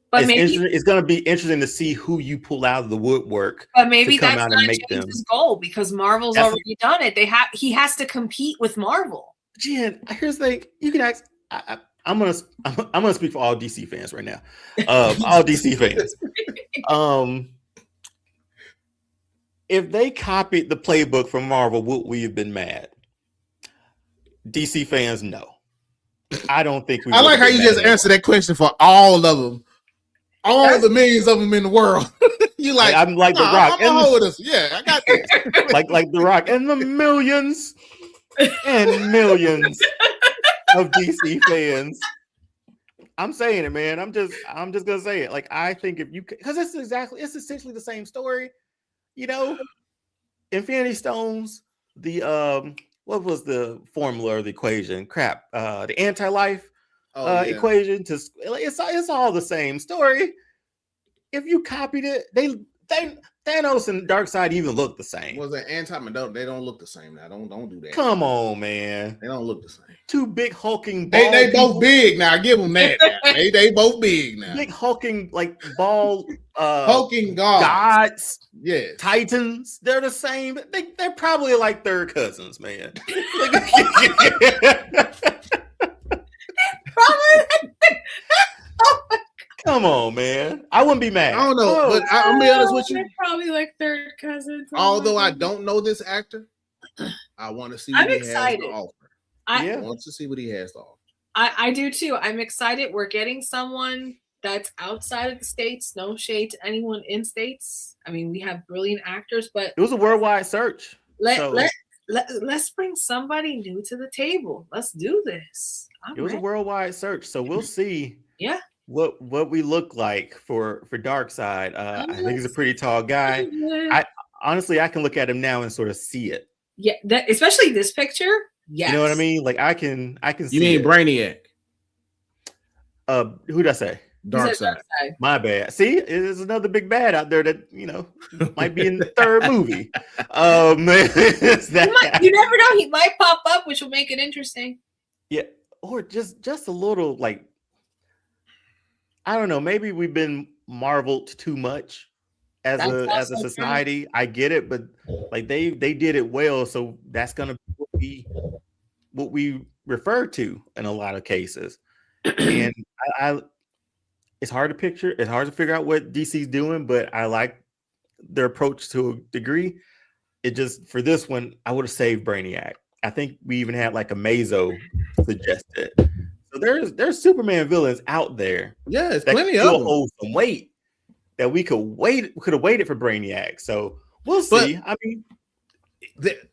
but it's going to be interesting to see who you pull out of the woodwork. But maybe that's not James' goal because Marvel's already done it. He has to compete with Marvel. Jen, here's the thing: you can ask. I'm gonna speak for all DC fans right now. All DC fans. If they copied the playbook from Marvel, would we have been mad? DC fans, no. I don't think we. I like how you just answered that question for all of them, the millions of them in the world. You like? I'm like the Rock. Yeah, I got this. like the Rock and the millions and millions of DC fans. I'm saying it, man. I'm just gonna say it. Like I think if you, because it's essentially the same story. You know, Infinity Stones, the what was the formula or the equation? The anti-life equation. It's all the same story. If you copied it, they Thanos and Darkseid even look the same. Was it they don't look the same now. Don't do that. Come on, man. They don't look the same. Two big hulking ball. They both big now. Give them that. they both big now. Big hulking like ball hulking gods. Yeah. Titans. They're the same. They're probably like third cousins, man. Come on, man. I wouldn't be mad. I don't know, but I'll be honest with you. They're probably like third cousins. Although I don't know this actor, I want to see what he has to offer. I want to see what he has to offer. I do too. I'm excited. We're getting someone that's outside of the States. No shade to anyone in States. I mean, we have brilliant actors, but it was a worldwide search. Let's bring somebody new to the table. Let's do this. It was a worldwide search, so we'll see. Yeah. What we look like for Darkseid. I think he's a pretty tall guy. I honestly can look at him now and sort of see it. Yeah, especially this picture. Yes. You know what I mean? Like I can see. You mean it. Brainiac? Who'd I say? Dark Side. My bad. See, there's another big bad out there that might be in the third movie. You never know; he might pop up, which will make it interesting. Yeah, or just a little like, I don't know. Maybe we've been marveled too much as a society. True. I get it, but like they did it well, so that's gonna be what we refer to in a lot of cases. And it's hard to picture. It's hard to figure out what DC's doing, but I like their approach to a degree. It just, for this one, I would have saved Brainiac. I think we even had like a Mazo suggested. So there's Superman villains out there. Yeah, there's plenty of them. Hold some weight that we could have waited for Brainiac. So we'll see. But, I mean,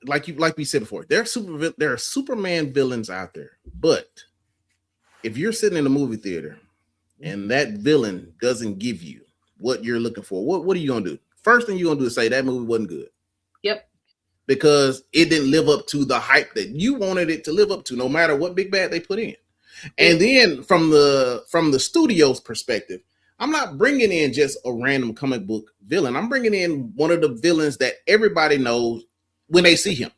like we said before, there are Superman villains out there. But if you're sitting in a movie theater and that villain doesn't give you what you're looking for, what are you gonna do? First thing you're gonna do is say that movie wasn't good. Yep. Because it didn't live up to the hype that you wanted it to live up to, no matter what big bad they put in. And then from the studio's perspective, I'm not bringing in just a random comic book villain. I'm bringing in one of the villains that everybody knows when they see him.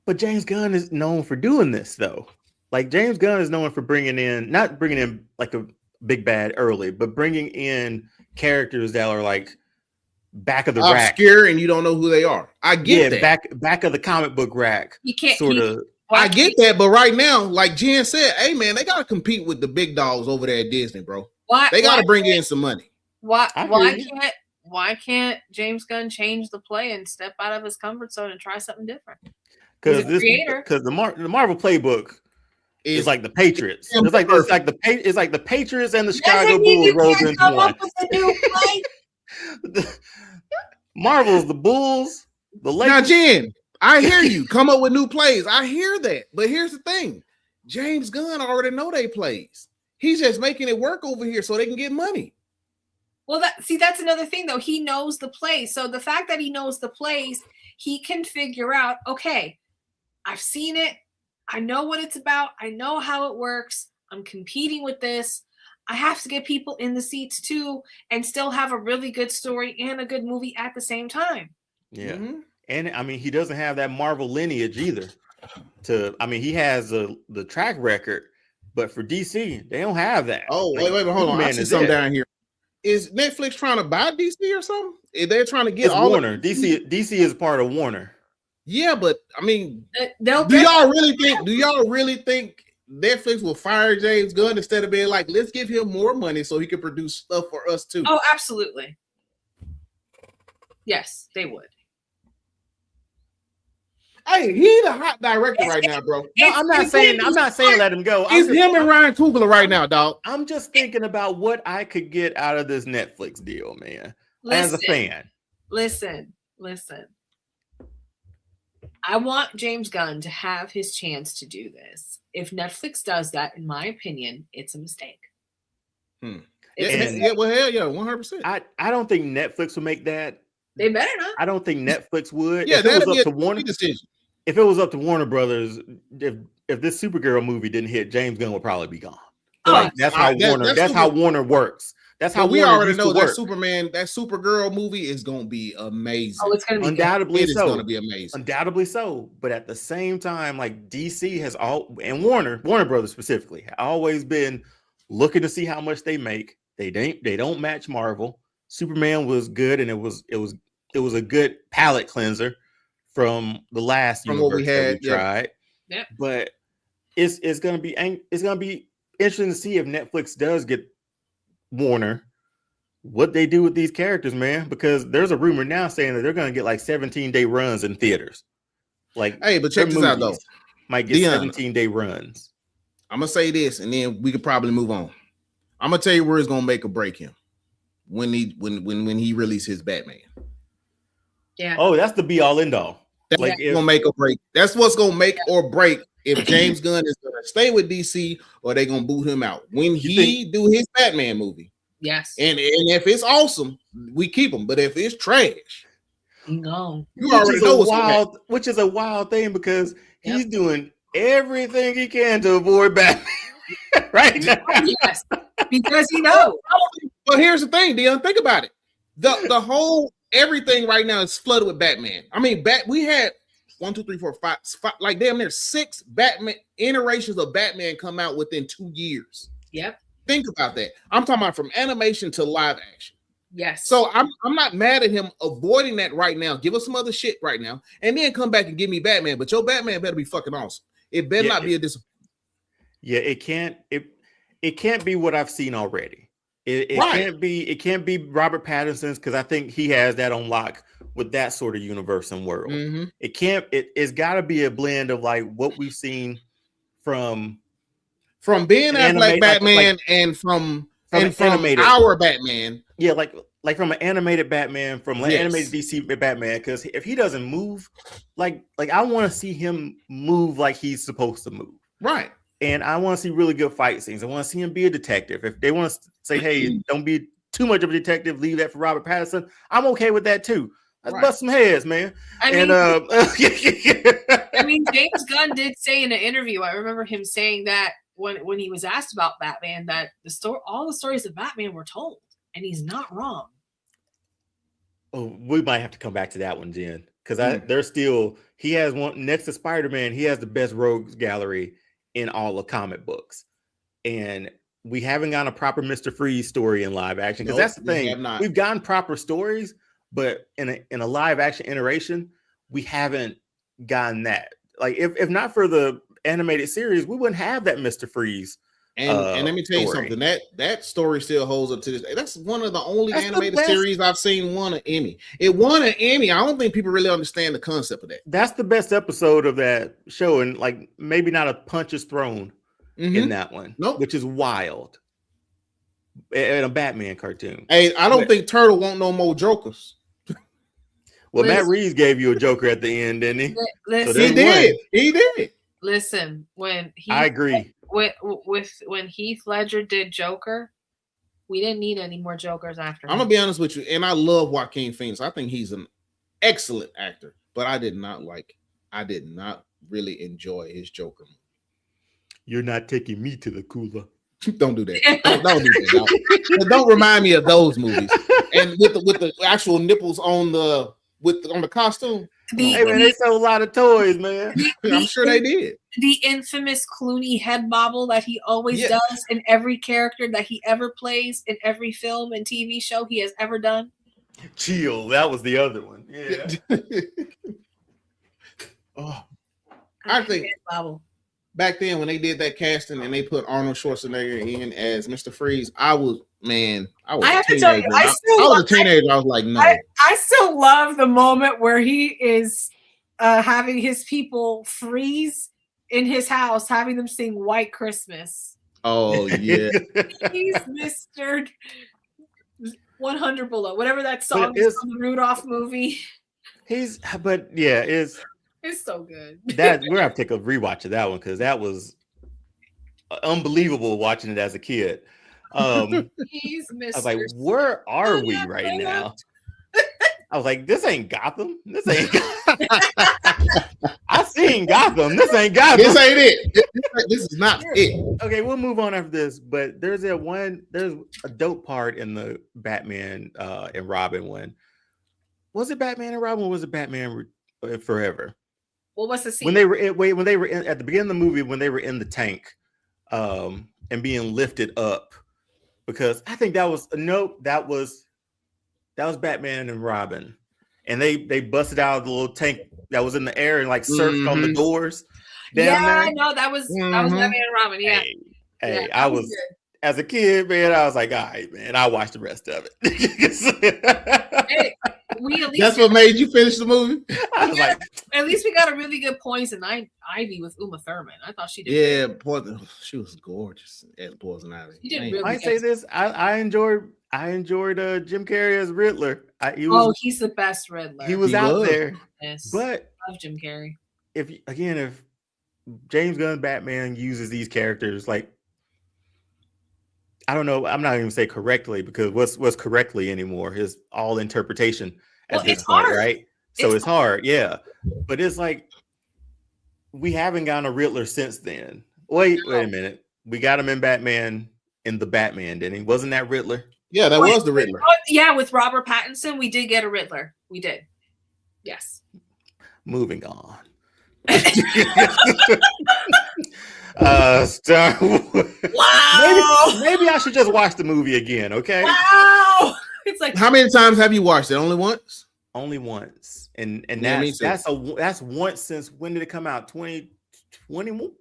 But James Gunn is known for doing this, though. Like, James Gunn is known for not bringing in like a big bad early, but bringing in characters that are like back of the rack, obscure, and you don't know who they are. I get that. back of the comic book rack. You can't sort of. I get that, but right now, like Jen said, hey man, they gotta compete with the big dogs over there at Disney, bro. They gotta bring in some money. Why can't James Gunn change the play and step out of his comfort zone and try something different? Because the Marvel playbook is like the Patriots. It's like the Patriots and the Chicago Bulls rolled into one. Marvel's the Bulls, the Lakers. Now, Jen, I hear you. Come up with new plays. I hear that. But here's the thing. James Gunn already know they plays. He's just making it work over here so they can get money. Well, that's another thing, though. He knows the plays. So the fact that he knows the plays, he can figure out, okay, I've seen it. I know what it's about. I know how it works. I'm competing with this. I have to get people in the seats, too, and still have a really good story and a good movie at the same time. Yeah. Mm-hmm. And I mean, he doesn't have that Marvel lineage either. He has the track record, but for DC, they don't have that. Oh, wait, hold on. I see something down here. Is Netflix trying to buy DC or something? They're trying to get Warner. DC is part of Warner. Yeah, but I mean, do y'all really think Netflix will fire James Gunn instead of being like, let's give him more money so he can produce stuff for us too? Oh, absolutely. Yes, they would. Hey, he's a hot director right now, bro. No, I'm not saying let him go. It's him and Ryan Coogler right now, dog. I'm just thinking about what I could get out of this Netflix deal, man. As a fan. Listen. I want James Gunn to have his chance to do this. If Netflix does that, in my opinion, it's a mistake. Well, hell yeah, 100%. I don't think Netflix would make that. They better not. I don't think Netflix would. Yeah, that would be a Warner decision. If it was up to Warner Brothers, if this Supergirl movie didn't hit, James Gunn would probably be gone. That's how Warner works. That's how we Warner already know that work. that Supergirl movie is going to be amazing. Oh, it's going to be undoubtedly so. It's going to be amazing. Undoubtedly so. But at the same time, like DC has and Warner Brothers specifically, always been looking to see how much they make. They don't match Marvel. Superman was good, and it was a good palate cleanser from the last universe what we tried. Yeah. But it's gonna be interesting to see if Netflix does get Warner, what they do with these characters, man. Because there's a rumor now saying that they're gonna get like 17-day runs in theaters. Like, hey, but check this out though. Might get 17-day runs. I'm gonna say this, and then we could probably move on. I'm gonna tell you where it's gonna make or break him when he releases his Batman. Yeah. Oh, that's the be all end all. That's gonna make or break. That's what's gonna make or break if James Gunn is gonna stay with DC or they gonna boot him out when he do his Batman movie. Yes. And if it's awesome, we keep him. But if it's trash, no. You already know what's wild, which is a wild thing because he's doing everything he can to avoid Batman right now. Yes. Because he knows. But here's the thing, Dion. Think about it. The whole everything right now is flooded with Batman. I mean, we had 1, 2, 3, 4, 5, like damn near 6 Batman iterations of Batman come out within 2 years. Yep. Think about that. I'm talking about from animation to live action. Yes. So I'm not mad at him avoiding that right now. Give us some other shit right now, and then come back and give me Batman. But your Batman better be fucking awesome. It better not be a disappointment. Yeah, it can't be what I've seen already. It can't be Robert Pattinson's, because I think he has that on lock with that sort of universe and world. Mm-hmm. It's got to be a blend of like what we've seen from Ben Affleck Batman and from our Batman. Yeah, like from an animated Batman, from animated DC Batman. Because if he doesn't move, like I want to see him move like he's supposed to move. Right. And I want to see really good fight scenes. I want to see him be a detective. If they want to say, hey, don't be too much of a detective, leave that for Robert Pattinson, I'm okay with that too. Let's bust some heads, man. I mean, James Gunn did say in an interview, I remember him saying that when he was asked about Batman, that all the stories of Batman were told, and he's not wrong. Oh, we might have to come back to that one, Jen, because he has one next to Spider-Man. He has the best rogues gallery in all the comic books, and we haven't gotten a proper Mr. Freeze story in live action, because that's the thing. We've gotten proper stories, but in a live action iteration, we haven't gotten that. Like if not for the animated series, we wouldn't have that Mr. Freeze. And let me tell you something, that story still holds up to this day. That's one of the only animated series I've seen won an Emmy. It won an Emmy. I don't think people really understand the concept of that. That's the best episode of that show, and like maybe not a punch is thrown in that one, which is wild. In a Batman cartoon. Hey, I don't think Turtle want no more Jokers. Well, Matt Reeves gave you a Joker at the end, didn't he? He did. Listen, I agree. When Heath Ledger did Joker, we didn't need any more Jokers after him. I'm gonna be honest with you, and I love Joaquin Phoenix. I think he's an excellent actor, but I did not really enjoy his Joker movie. You're not taking me to the cooler. Don't do that. Don't do that. Don't remind me of those movies. And with the actual nipples on the costume. Hey man, they sold a lot of toys, man. I'm sure they did. The infamous Clooney head bobble that he always does in every character that he ever plays in every film and TV show he has ever done. Chill, that was the other one. Yeah. I think back then when they did that casting and they put Arnold Schwarzenegger in as Mr. Freeze, I was a teenager. I was like, no. I still love the moment where he is having his people freeze in his house, having them sing White Christmas. Oh, yeah. He's Mr. 100 Below, whatever that song is from the Rudolph movie. It's so good. We're gonna have to take a rewatch of that one, because that was unbelievable watching it as a kid. He's Mr. I was like, where are we right now? I was like, this ain't Gotham. This ain't Gotham. I seen Gotham. This ain't Gotham. This ain't it. This is not it. Okay, we'll move on after this. But there's a dope part in the Batman and Robin one. Was it Batman and Robin, or was it Batman Forever? What was the scene? When they were at the beginning of the movie, when they were in the tank and being lifted up, because I think that was Batman and Robin, and they busted out of the little tank that was in the air and like surfed on the doors. I know that was Batman and Robin. Yeah. Hey, I was good. As a kid, man, I was like, all right, man, I'll watch the rest of it. Hey, that's what made you finish the movie? I was like, at least we got a really good Poison Ivy with Uma Thurman. I thought she did. Yeah, she was gorgeous as Poison Ivy. I say this, I enjoyed Jim Carrey as Riddler. He's the best Riddler. He was out there. Yes. But I love Jim Carrey. If James Gunn Batman uses these characters, like, I don't know, I'm not even gonna say correctly, because what's correctly anymore is all interpretation at this point, hard. Right? So it's hard, yeah. But it's like we haven't gotten a Riddler since then. Wait a minute. We got him in Batman in the Batman, didn't he? Wasn't that Riddler? Yeah, that was the Riddler. Yeah, with Robert Pattinson, we did get a Riddler. We did. Yes. Moving on. Star Wars. Wow. Maybe I should just watch the movie again, okay? Wow. It's like, how many times have you watched it? Only once? Only once. And Yeah, that's once since when did it come out? 2021?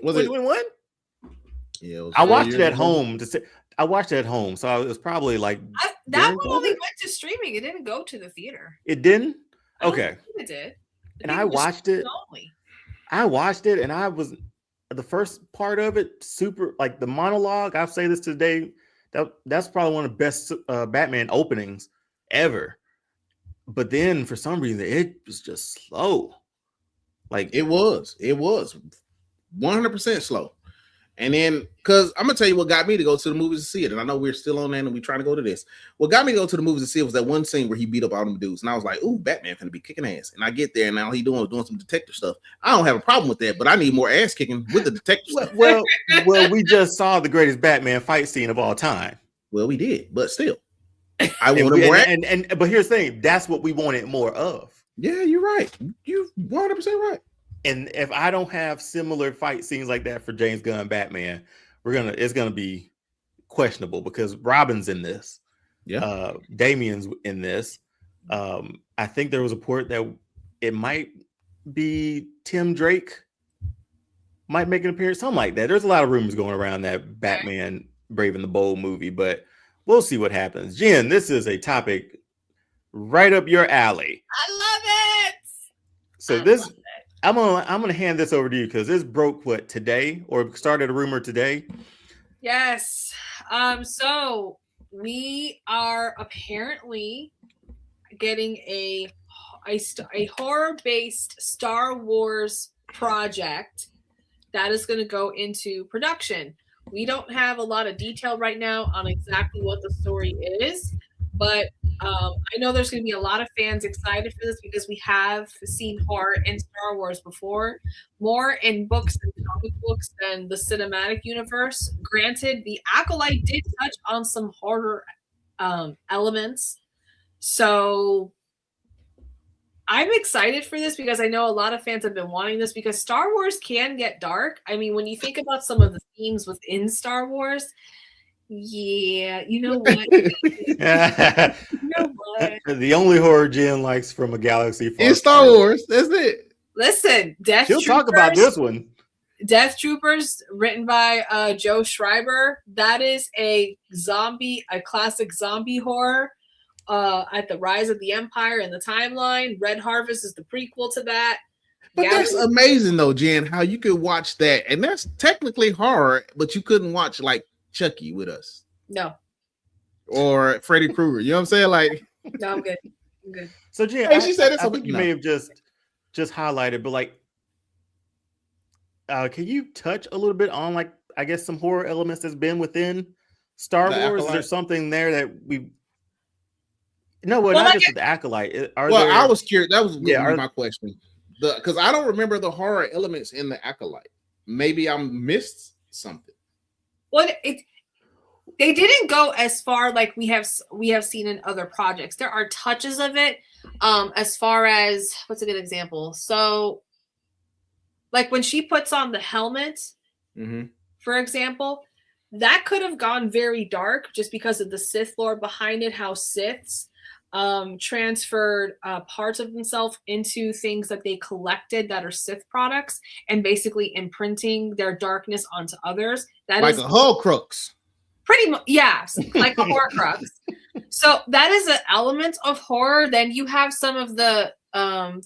Was it 2021? Yeah, I watched it at home. I watched it at home, so it was probably like that one only went to streaming. It didn't go to the theater. It didn't? I don't Okay. think it did. And I watched it. I watched it, and I was the first part of it super, like the monologue. I'll say this today. That's probably one of the best Batman openings ever. But then for some reason it was just slow. Like it was 100% slow. And then, because I'm gonna tell you what got me to go to the movies to see it, and I know we're still on that and we're trying to go to this. What got me to go to the movies to see it was that one scene where he beat up all them dudes, and I was like, "Ooh, Batman finna be kicking ass." And I get there, and now he doing some detective stuff. I don't have a problem with that, but I need more ass kicking with the detective stuff. Well, we just saw the greatest Batman fight scene of all time. Well, we did, but still, I wanted more. But here's the thing: that's what we wanted more of. Yeah, you're right. You 100% right. And if I don't have similar fight scenes like that for James Gunn Batman, it's gonna be questionable because Robin's in this. Yeah. Damian's in this. I think there was a report that it might be Tim Drake might make an appearance, something like that. There's a lot of rumors going around that Batman Brave and the Bold movie, but we'll see what happens. Jen, this is a topic right up your alley. I love it. So I'm gonna hand this over to you because this broke today, or started a rumor today. Yes. So we are apparently getting a horror-based Star Wars project that is going to go into production. We don't have a lot of detail right now on exactly what the story is, but I know there's going to be a lot of fans excited for this because we have seen horror in Star Wars before, more in books and comic books than the cinematic universe. Granted, the Acolyte did touch on some horror elements. So I'm excited for this because I know a lot of fans have been wanting this because Star Wars can get dark. I mean, when you think about some of the themes within Star Wars, yeah, you know what? You know what? The only horror Jen likes from a galaxy far is Star Wars. That's it. Listen, She'll talk about this one. Death Troopers, written by Joe Schreiber. That is a classic zombie horror. At the rise of the Empire in the timeline. Red Harvest is the prequel to that. But that's amazing though, Jen, how you could watch that, and that's technically horror, but you couldn't watch like Chucky with us. No. Or Freddy Krueger. You know what I'm saying? Like, no, I'm good. So Jen, hey, she said it's I think you may have just highlighted, but like, can you touch a little bit on like, I guess some horror elements that's been within Star Wars? Acolyte. Is there something there that we? No, not just with the Acolyte. I was curious. That was my question. Because I don't remember the horror elements in the Acolyte. Maybe I missed something. Well, they didn't go as far like we have seen in other projects. There are touches of it. As far as what's a good example? So, like when she puts on the helmet, for example, that could have gone very dark just because of the Sith lore behind it. How Siths transferred parts of themselves into things that they collected that are Sith products and basically imprinting their darkness onto others. That like is a Horcrux. Pretty much, yes, like a Horcrux. So that is an element of horror. Then you have some of the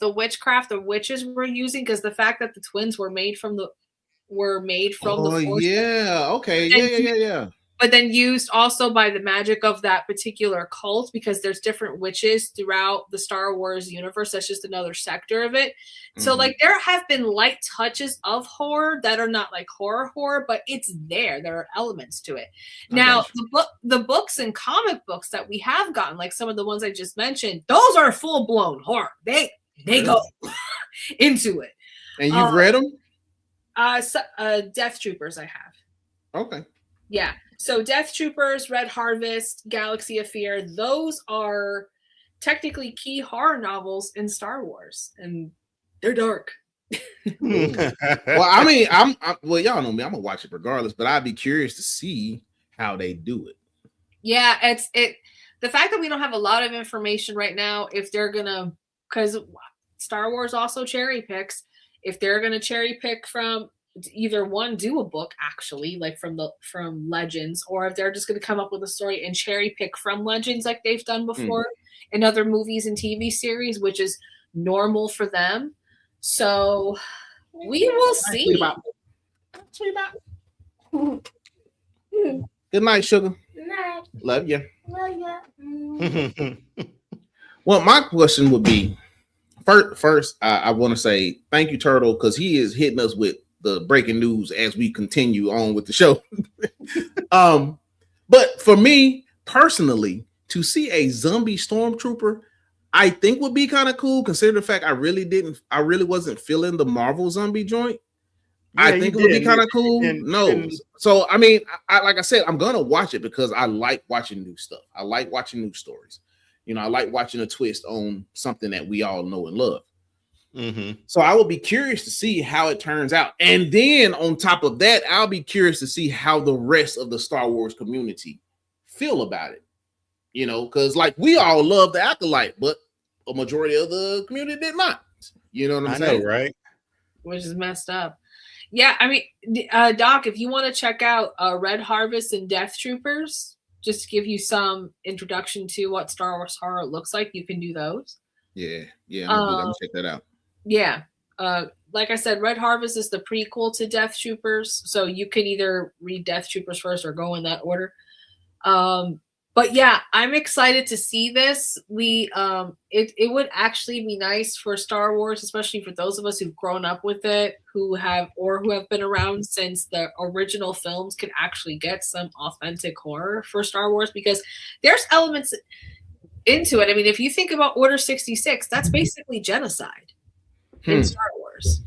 witchcraft the witches were using because the fact that the twins were made from the Force. Yeah, okay, yeah. But then used also by the magic of that particular cult because there's different witches throughout the Star Wars universe. That's just another sector of it. So like there have been light touches of horror that are not like horror, but it's there. There are elements to it. Now, the books and comic books that we have gotten, like some of the ones I just mentioned, those are full blown horror. They go into it. And you've read them? Death Troopers I have. Okay. Yeah. So Death Troopers, Red Harvest, Galaxy of Fear, those are technically key horror novels in Star Wars, and they're dark. Well, I mean, well, y'all know me. I'm gonna watch it regardless, but I'd be curious to see how they do it. Yeah, it's the fact that we don't have a lot of information right now. If they're gonna, because Star Wars also cherry picks. If they're gonna cherry pick from either one, do a book actually, like from Legends, or if they're just gonna come up with a story and cherry pick from Legends, like they've done before in other movies and TV series, which is normal for them. So we will see. Good night, sugar. Good night. Love you. Love you. Well, my question would be first, I want to say thank you, Turtle, because he is hitting us with the breaking news as we continue on with the show. But for me personally, to see a zombie stormtrooper, I think would be kind of cool, considering the fact I really wasn't feeling the Marvel zombie joint. Yeah, I think it would be kind of cool. So I mean, like I said, I'm gonna watch it because I like watching new stuff. I like watching new stories. You know, I like watching a twist on something that we all know and love. Mm-hmm. So I will be curious to see how it turns out. And then on top of that, I'll be curious to see how the rest of the Star Wars community feel about it. You know, because like we all love the Acolyte, but a majority of the community did not. You know what I'm saying? Know, right? Which is messed up. Yeah, I mean, Doc, if you want to check out Red Harvest and Death Troopers, just to give you some introduction to what Star Wars horror looks like, you can do those. Yeah, I'm gonna check that out. Yeah, like I said, Red Harvest is the prequel to Death Troopers, so you can either read Death Troopers first or go in that order. But yeah, I'm excited to see this. It would actually be nice for Star Wars, especially for those of us who've grown up with it, who have been around since the original films, can actually get some authentic horror for Star Wars, because there's elements into it. I mean, if you think about Order 66, that's basically genocide in Star Wars.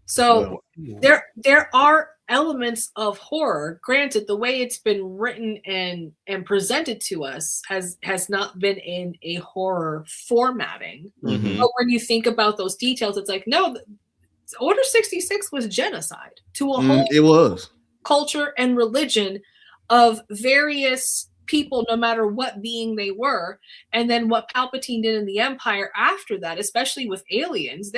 So there are elements of horror. Granted, the way it's been written and presented to us has not been in a horror formatting. Mm-hmm. But when you think about those details, it's like, no, Order 66 was genocide to a whole culture and religion of various people, no matter what being they were. And then what Palpatine did in the Empire after that, especially with aliens,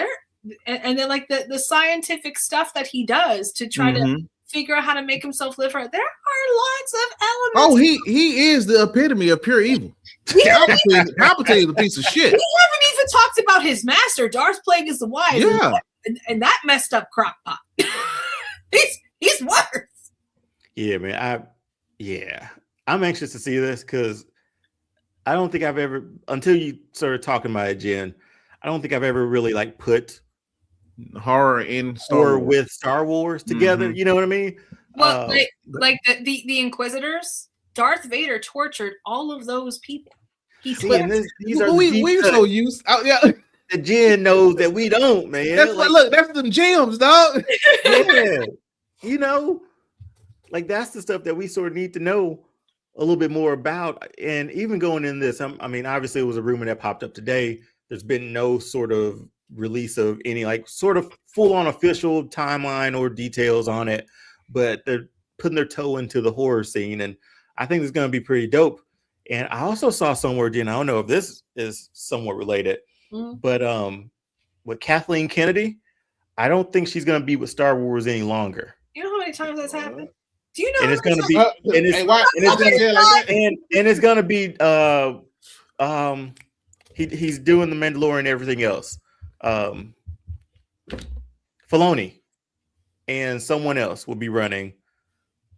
and then like the scientific stuff that he does to try to figure out how to make himself live right. There are lots of elements. Oh, he is the epitome of pure evil. Palpatine is a piece of shit. We haven't even talked about his master, Darth Plagueis the Wise. Yeah. And that messed up crockpot. he's worse. Yeah, man. I'm anxious to see this because I don't think I've ever, until you started talking about it, Jen, I don't think I've ever really like put horror in Star Wars with Star Wars together. You know what I mean? Well, like the Inquisitors, Darth Vader tortured all of those people. We so used. The Jen knows that we don't, man. That's that's the gems, dog. Yeah, you know, like that's the stuff that we sort of need to know a little bit more about. And even going in this, I mean, obviously it was a rumor that popped up today. There's been no sort of release of any like sort of full-on official timeline or details on it, but they're putting their toe into the horror scene, and I think it's going to be pretty dope. And I also saw somewhere, Jen, I don't know if this is somewhat related, but with Kathleen Kennedy, I don't think she's going to be with Star Wars any longer. You know how many times that's happened? Do you know? And it's going to be, and it's going to be, he's doing the Mandalorian and everything else. Filoni and someone else will be running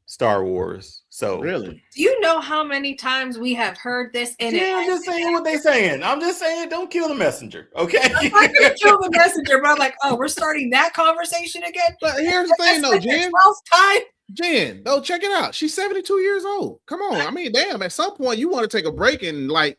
Star Wars. So really, do you know how many times we have heard this? And I'm just saying what they're saying. I'm just saying, don't kill the messenger, okay? I'm not gonna kill the messenger, but I'm like, oh, we're starting that conversation again. But here's the thing, though, Jen. 12th time. Jen, though, check it out. She's 72 years old. Come on, I mean, damn. At some point, you want to take a break and like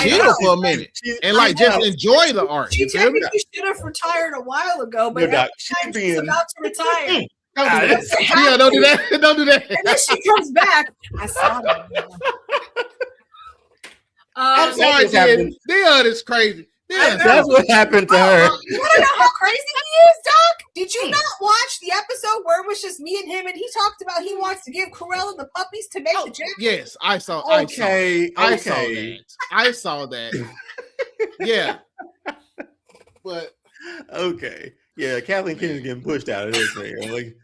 chill for a minute and like just enjoy the art. She technically should have retired a while ago, but she's about to retire. Yeah, don't do that. Don't do that. And then she comes back. I saw that. I'm sorry, Dion is crazy. That's what happened to her. You want to know how crazy he is, Doc? Did you not watch the episode where it was just me and him, and he talked about he wants to give Cruella the puppies to make the jacket? Yes, I saw. Okay, I saw that. Yeah, but okay, yeah. Kathleen Kennedy's getting pushed out of this thing. Like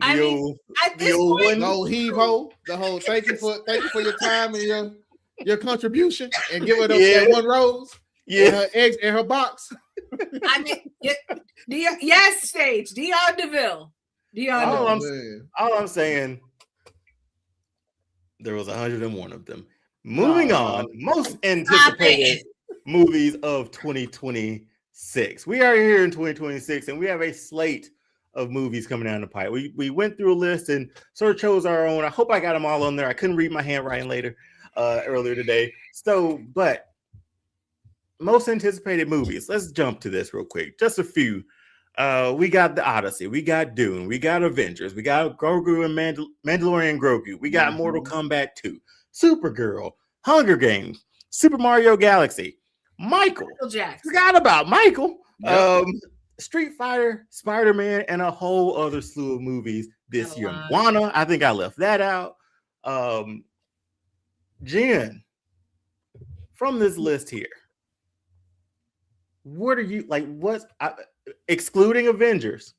I mean, at this point, the old heave ho, the whole thank you for your time and your contribution, and give her that one rose. Yeah, her eggs in her box. I mean, yes, stage Dion DeVille. All I'm saying, there was 101 of them. Moving on, most anticipated movies of 2026. We are here in 2026, and we have a slate of movies coming down the pipe. We went through a list and sort of chose our own. I hope I got them all on there. I couldn't read my handwriting earlier today. So, but most anticipated movies. Let's jump to this real quick. Just a few. We got The Odyssey. We got Dune. We got Avengers. We got Grogu and Mandalorian Grogu. We got Mortal Kombat 2. Supergirl. Hunger Games. Super Mario Galaxy. Michael Jackson. Forgot about Michael. Yep. Street Fighter, Spider-Man, and a whole other slew of movies this year. Moana. I think I left that out. Jen, from this list here, what are you like? Excluding Avengers?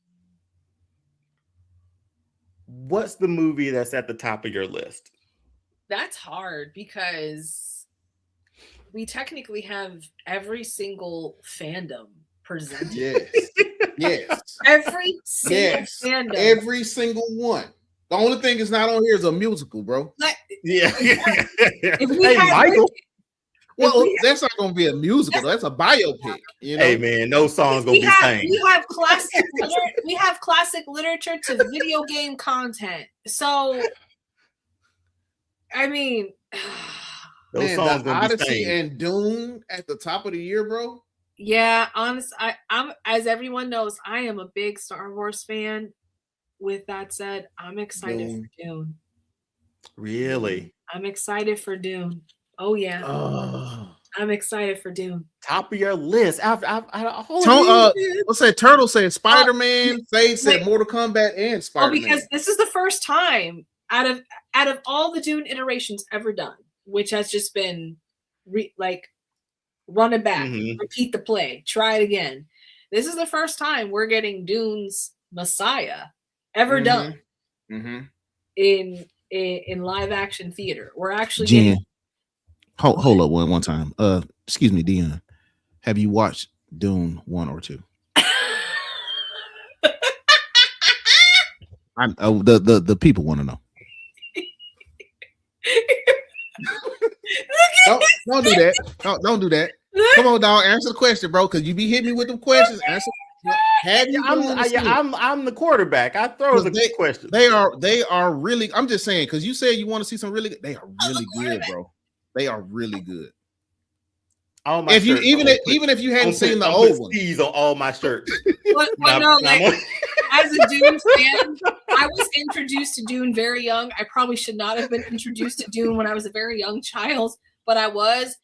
What's the movie that's at the top of your list? That's hard because we technically have every single fandom presented. Yes. Every single fandom. Every single one. The only thing is not on here is a musical, bro. If we had Michael. Well, that's not going to be a musical. That's a biopic. You know? Hey man, no song's going to be sang. We have classic literature to video game content. So, I mean, those songs the Odyssey and Dune at the top of the year, bro. Yeah, honestly, I'm as everyone knows, I am a big Star Wars fan. With that said, I'm excited for Dune. Really? I'm excited for Dune. Oh yeah. I'm excited for Dune. Top of your list. What's that? Turtle said Spider-Man. Sage said Mortal Kombat and Spider-Man. Oh, because this is the first time out of all the Dune iterations ever done, which has just been run it back, repeat the play, try it again. This is the first time we're getting Dune's Messiah ever done in live action theater. We're actually Jen, hold up one time. Excuse me, Dion. Have you watched Dune 1 or 2? The people want to know. Don't do that. Don't do that. Come on, dog. Answer the question, bro. Because you be hitting me with them questions. Answer. I'm the quarterback. I throw the question. They are really. I'm just saying because you said you want to see some really good. They are really good, bro. They are really good. All my if you even if you hadn't seen the old one, on all my shirts. As a Dune fan, I was introduced to Dune very young. I probably should not have been introduced to Dune when I was a very young child, but I was.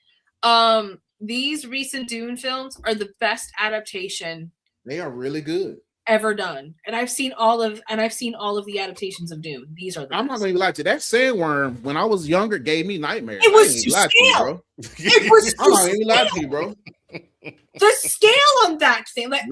These recent Dune films are the best adaptation. They are really good. Ever done. And I've seen all of the adaptations of Dune. These are the I'm not gonna lie to you. That sandworm when I was younger gave me nightmares. It was to scale. It was I'm not even lying to you, bro. The scale on that thing, like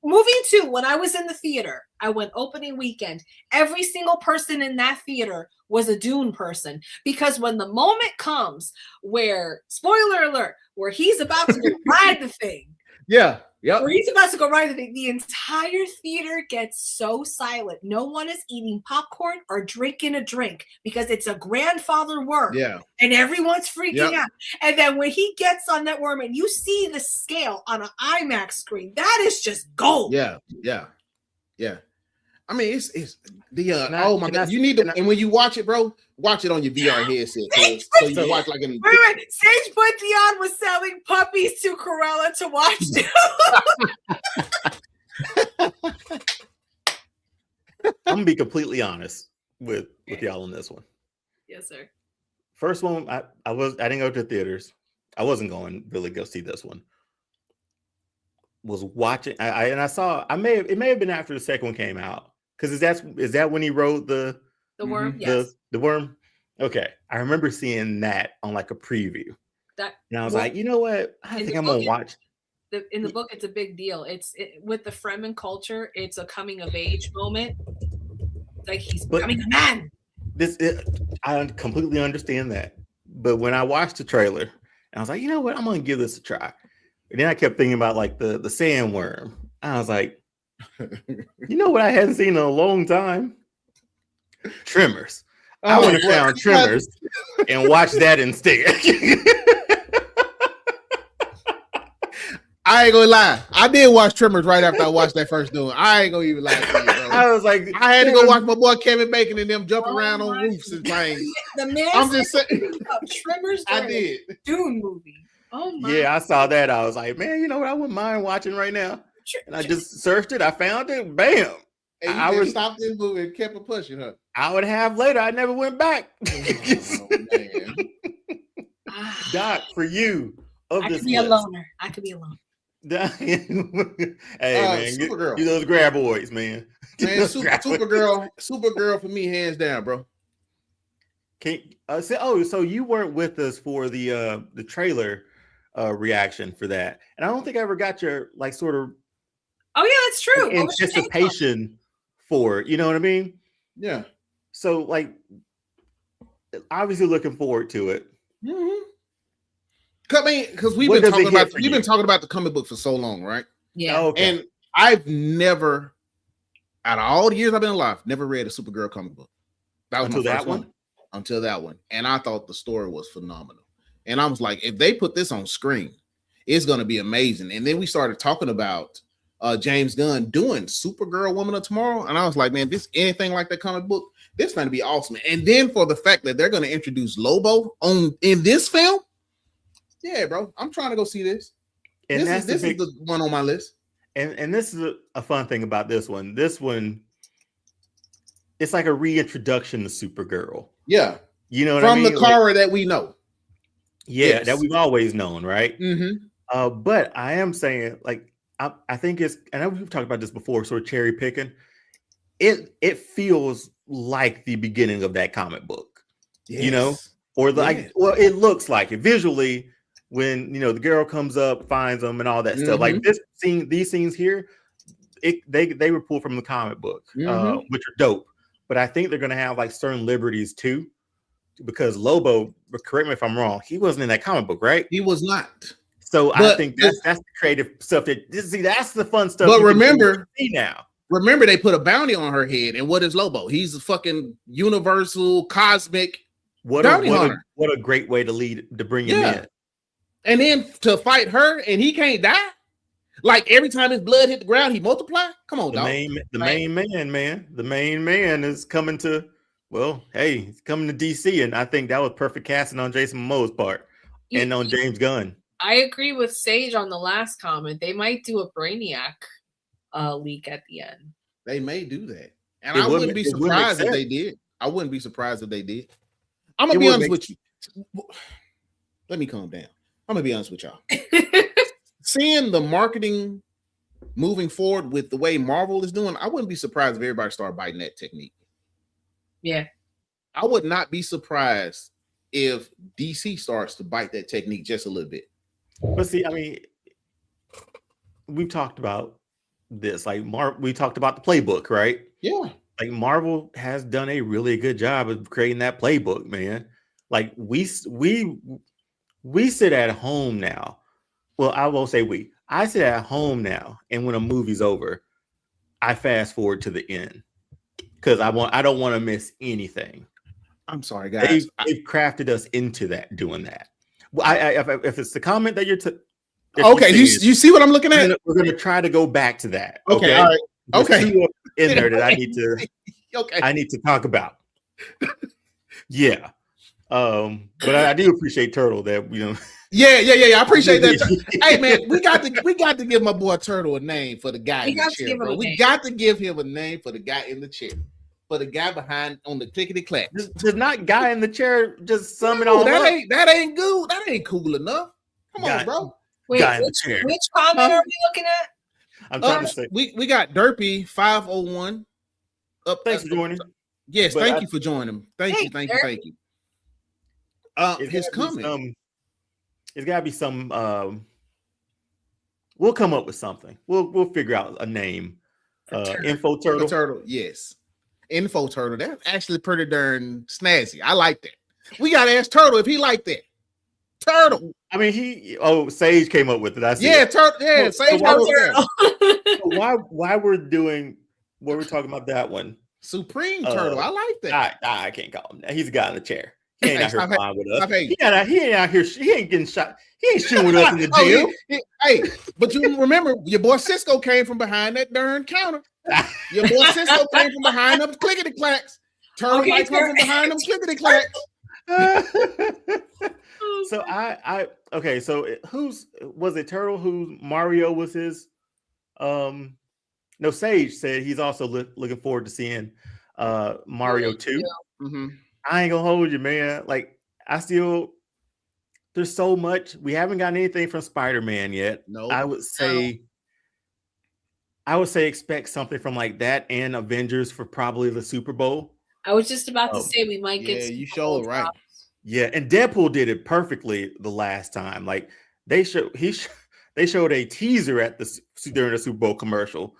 moving to when I was in the theater, I went opening weekend. Every single person in that theater was a Dune person because when the moment comes where, spoiler alert, where he's about to go ride the thing, where he's about to go ride the thing, the entire theater gets so silent. No one is eating popcorn or drinking a drink because it's a grandfather worm. Yeah. And everyone's freaking out. And then when he gets on that worm and you see the scale on an IMAX screen, that is just gold. Yeah. I mean, it's the oh my god, you need to, and when you watch it, bro, watch it on your VR headset, so you can watch like an. Wait, Sage Put Dion was selling puppies to Cruella to watch. I'm gonna be completely honest with y'all on this one. Yes, sir. First one, I didn't go to theaters. I wasn't going really go see this one. Was watching it may have been after the second one came out. Because is that when he wrote the worm? Yes. The worm? Okay. I remember seeing that on like a preview. And I was like, you know what? I think I'm gonna watch. In the book, it's a big deal. With the Fremen culture, it's a coming of age moment. Like he's becoming a man. I completely understand that. But when I watched the trailer, and I was like, you know what? I'm gonna give this a try. And then I kept thinking about like the sandworm. I was like, you know what I hadn't seen in a long time? Tremors. I would have found Tremors and watched that instead. I ain't gonna lie. I did watch Tremors right after I watched that first Doom. I ain't gonna even lie to you, bro. I was like, I had to go watch my boy Kevin Bacon and them jump around on roofs and things. The man I'm just saying. Tremors. I did. Dune movie. Oh my. Yeah, I saw that. I was like, man, you know what? I wouldn't mind watching right now. And I just searched it. I found it. Bam. And I would stop this movie and kept it pushing her. Hour and a half later, I never went back. Oh, man. Doc, for you. I could be a loner. I could be alone. Hey man, Supergirl. You those graboids, man. Man, Supergirl for me, hands down, bro. So you weren't with us for the trailer reaction for that, and I don't think I ever got your like sort of. Oh yeah, that's true. Anticipation for it. You know what I mean? Yeah. So like, obviously looking forward to it. Mm-hmm. I mean, because we've been talking about the comic book for so long, right? Yeah. Oh, okay. And I've never, out of all the years I've been alive, never read a Supergirl comic book. That was until my first that one. Until that one, and I thought the story was phenomenal. And I was like, if they put this on screen, it's going to be amazing. And then we started talking about James Gunn doing Supergirl Woman of Tomorrow, and I was like, man, this anything like that comic book, this is going to be awesome. And then for the fact that they're going to introduce Lobo in this film. Yeah, bro. I'm trying to go see this. And this is the one on my list. And this is a fun thing about this one. This one, it's like a reintroduction to Supergirl. Yeah. You know what I mean? From the Kara that we know. Yeah, yes. That we've always known, right? Mm-hmm. But I am saying, like, I think it's, and we've talked about this before, sort of cherry picking. It feels like the beginning of that comic book. Yes. You know? Or it looks like it visually. When the girl comes up, finds them, and all that stuff, like these scenes here, they were pulled from the comic book, which are dope. But I think they're gonna have like certain liberties too, because Lobo, correct me if I'm wrong, he wasn't in that comic book, right? He was not. So I think that's the creative stuff that's the fun stuff. But remember they put a bounty on her head, and what is Lobo? He's a fucking universal cosmic bounty hunter. What a great way to bring him in. And then to fight her, and he can't die. Like every time his blood hit the ground, he multiply. Come on, dog. The main man is coming to. Well, hey, he's coming to DC, and I think that was perfect casting on Jason Momoa's part and on James Gunn. I agree with Sage on the last comment. They might do a Brainiac leak at the end. They may do that, and I wouldn't be surprised if they did. I wouldn't be surprised if they did. I'm gonna be honest with you. Let me calm down. I'm gonna be honest with y'all. Seeing the marketing moving forward with the way Marvel is doing, I wouldn't be surprised if everybody started biting that technique. Yeah. I would not be surprised if DC starts to bite that technique just a little bit. But see, I mean, we've talked about this. Like we talked about the playbook, right? Yeah. Like Marvel has done a really good job of creating that playbook, man. Like we sit at home now. Well, I won't say we. I sit at home now, and when a movie's over, I fast forward to the end because I don't want to miss anything. I'm sorry, guys. They've crafted us into that, doing that. Well, if it's the comment that you're okay, you see what I'm looking at? We're gonna try to go back to that. Okay, all right. Okay, in there that I need to. Okay, I need to talk about. Yeah. But I do appreciate Turtle that Yeah. I appreciate that. Hey man, we got to give my boy Turtle a name for the guy in the chair, bro. We got to give him a name for the guy in the chair. For the guy behind on the clickety clack. Does not guy in the chair just sum it all up? That ain't good. That ain't cool enough. Come on, bro. Wait, which comment are we looking at? I'm trying to say we got Derpy 501 up. Thanks for joining. Yes, thank you for joining. Thank you. His comment. It's gotta be some we'll come up with something. We'll figure out a name. Info Turtle. Yes. Info Turtle. That's actually pretty darn snazzy. I like that. We gotta ask Turtle if he like that. Turtle. I mean, Sage came up with it. I see. Yeah, Turtle. Yeah, Sage. Why we're doing what we're talking about that one? Supreme Turtle. I like that. I can't call him that. He's a guy in the chair. He ain't out here flying with us. He ain't out here. He ain't getting shot. He ain't shooting with us in the gym. Hey, but you remember your boy Cisco came from behind that darn counter. Your boy Cisco came from behind them clickety clacks. Turtle might come from behind them clickety clacks. So okay. So who's was it? Turtle? Who Mario was his? No, Sage said he's also looking forward to seeing Mario 2. Mm-hmm. I ain't gonna hold you, man. Like there's so much. We haven't gotten anything from Spider-Man yet. No, I would say expect something from like that and Avengers for probably the Super Bowl. I was just about to say we might get. Yeah, you showed right. Yeah, and Deadpool did it perfectly the last time. Like they showed a teaser during the Super Bowl commercial,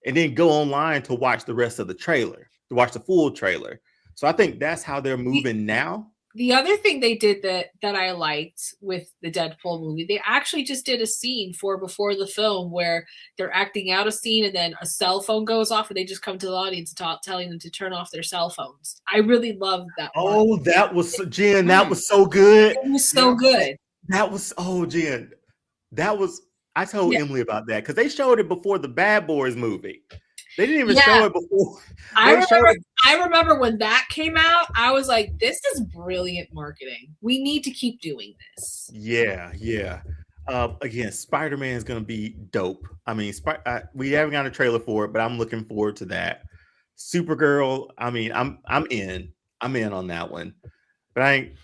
and then go online to watch the rest of the trailer, to watch the full trailer. So I think that's how they're moving now. The other thing they did that I liked with the Deadpool movie, they actually just did a scene before the film where they're acting out a scene and then a cell phone goes off and they just come to the audience telling them to turn off their cell phones. I really loved that. Oh, that was Jen. That was so good. It was so good. That was Jen. That was. I told Emily about that because they showed it before the Bad Boys movie. They didn't even show it before. I remember when that came out, I was like, this is brilliant marketing. We need to keep doing this. Yeah. Again, Spider-Man is going to be dope. I mean, we haven't got a trailer for it, but I'm looking forward to that. Supergirl, I mean, I'm in on that one. But I ain't,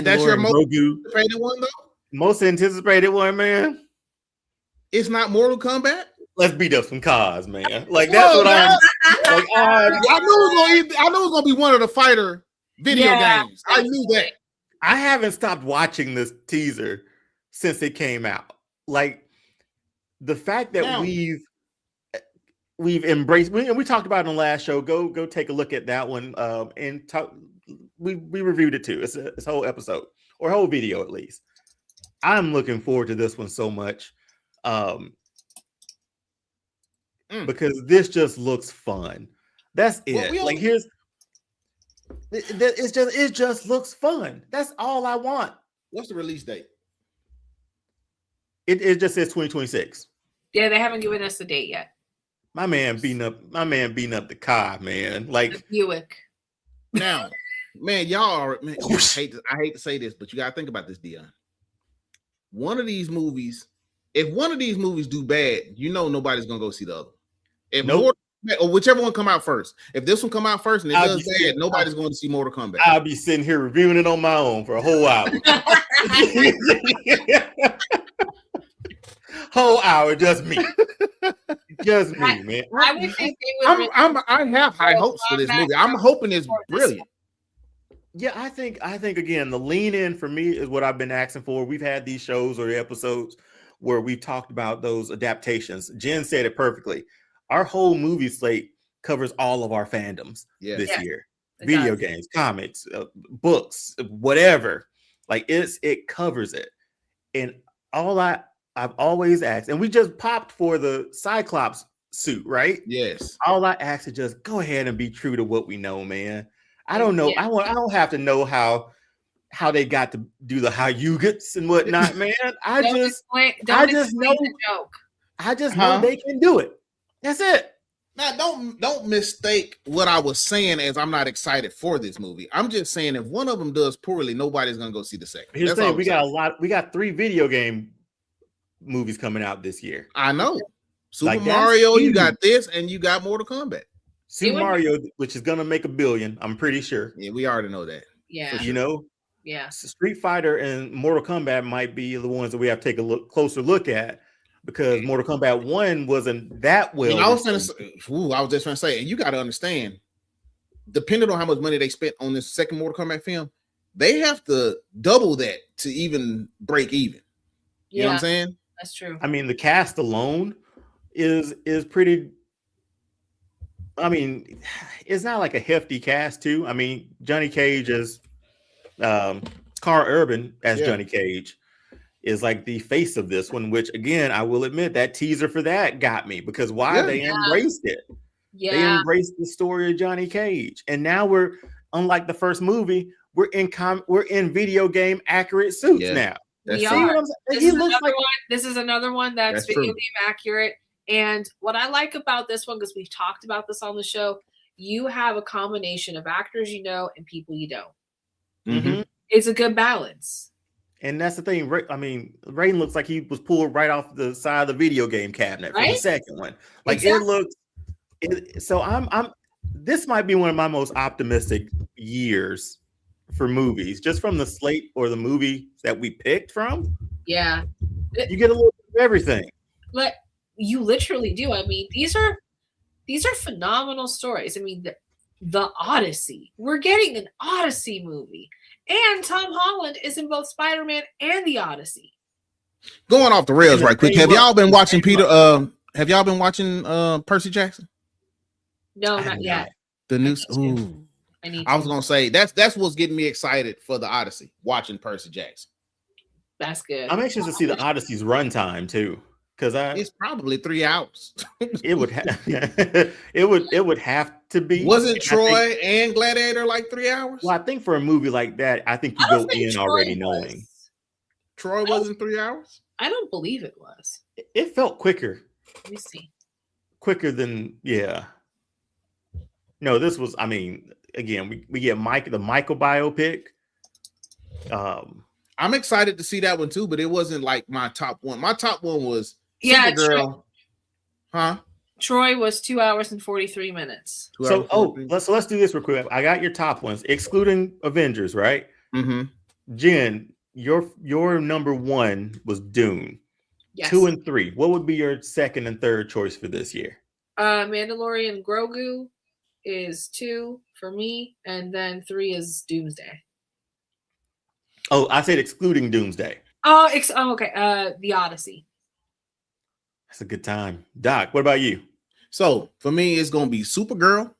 that's your most anticipated one, though? Most anticipated one, man. It's not Mortal Kombat? Let's beat up some cars, man. Like that's what I'm. Like, I knew it was gonna be one of the fighter video games. I knew that. I haven't stopped watching this teaser since it came out. Like the fact that we've embraced. We talked about it in the last show. Go take a look at that one. And talk. We reviewed it too. It's a whole episode or a whole video at least. I'm looking forward to this one so much. Because this just looks fun. That's it. It just looks fun. That's all I want. What's the release date? It just says 2026. Yeah, they haven't given us the date yet. My man beating up the car, man. Like the Buick. Now, man, y'all are man, I hate to say this, but you gotta think about this, Dion. One of these movies, if one of these movies do bad, you know nobody's gonna go see the other. If or whichever one come out first. If this one come out first and it does bad, nobody's going to see Mortal Kombat. I'll be sitting here reviewing it on my own for a whole hour. Whole hour, just me. Just me, man. I would think they would. I have high hopes for this movie. I'm hoping it's brilliant. Yeah, I think again, the lean in for me is what I've been asking for. We've had these shows or episodes where we've talked about those adaptations. Jen said it perfectly. Our whole movie slate covers all of our fandoms this year. Video games, comics, books, whatever. Like it covers it. And all I've always asked, and we just popped for the Cyclops suit, right? Yes. All I ask is just go ahead and be true to what we know, man. I don't know. I don't have to know how they got to do the Hayugats and whatnot, man. I just know they can do it. That's it. Now, don't mistake what I was saying as I'm not excited for this movie. I'm just saying if one of them does poorly, nobody's gonna go see the second. Here's the thing: we got 3 video game movies coming out this year. I know. Super Mario, you got this, and you got Mortal Kombat. Super Mario, which is gonna make $1 billion, I'm pretty sure. Yeah, we already know that. Yeah, sure. You know. Yeah. Street Fighter and Mortal Kombat might be the ones that we have to take a closer look at. Because Mortal Kombat 1 wasn't that well. I was just trying to say, and you got to understand, depending on how much money they spent on this second Mortal Kombat film, they have to double that to even break even. You know what I'm saying? That's true. I mean, the cast alone is pretty. I mean, it's not like a hefty cast too. I mean, Johnny Cage as Carl Urban as Johnny Cage is like the face of this one, which again, I will admit that teaser for that got me because they embraced it. Yeah. They embraced the story of Johnny Cage. And now we're, unlike the first movie, we're in video game accurate suits now. This is another one that's video game accurate. And what I like about this one, because we've talked about this on the show, you have a combination of actors you know and people you don't. Mm-hmm. It's a good balance. And that's the thing. I mean, Raiden looks like he was pulled right off the side of the video game cabinet for the second one. Like exactly. It looks. So I'm. This might be one of my most optimistic years for movies, just from the slate or the movie that we picked from. Yeah, you get a little bit of everything. But you literally do. I mean, these are phenomenal stories. I mean, the Odyssey. We're getting an Odyssey movie. And Tom Holland is in both Spider-Man and the Odyssey. Going off the rails right quick. Have y'all been watching have y'all been watching Percy Jackson? No, not yet. The news. I was gonna say that's what's getting me excited for the Odyssey, watching Percy Jackson. That's good. I'm anxious to see the Odyssey's runtime too. Because it's probably 3 hours. It would have it would have to be. Wasn't Troy and Gladiator like 3 hours? Well, I think for a movie like that, I think you go in already knowing. Troy wasn't 3 hours? I don't believe it was. It felt quicker. Let me see. Quicker than No, this was, I mean, again, we get the Michael biopic. I'm excited to see that one too, but it wasn't like my top one. My top one was Supergirl. Troy was 2 hours and 43 minutes. Let's do this real quick. I got your top ones, excluding Avengers, right? Mm-hmm. Jen, your number 1 was Dune. Yes. 2 and 3. What would be your second and third choice for this year? Mandalorian Grogu is 2 for me, and then 3 is Doomsday. Oh, I said excluding Doomsday. Okay. The Odyssey. That's a good time. Doc, what about you? So for me, it's gonna be Supergirl.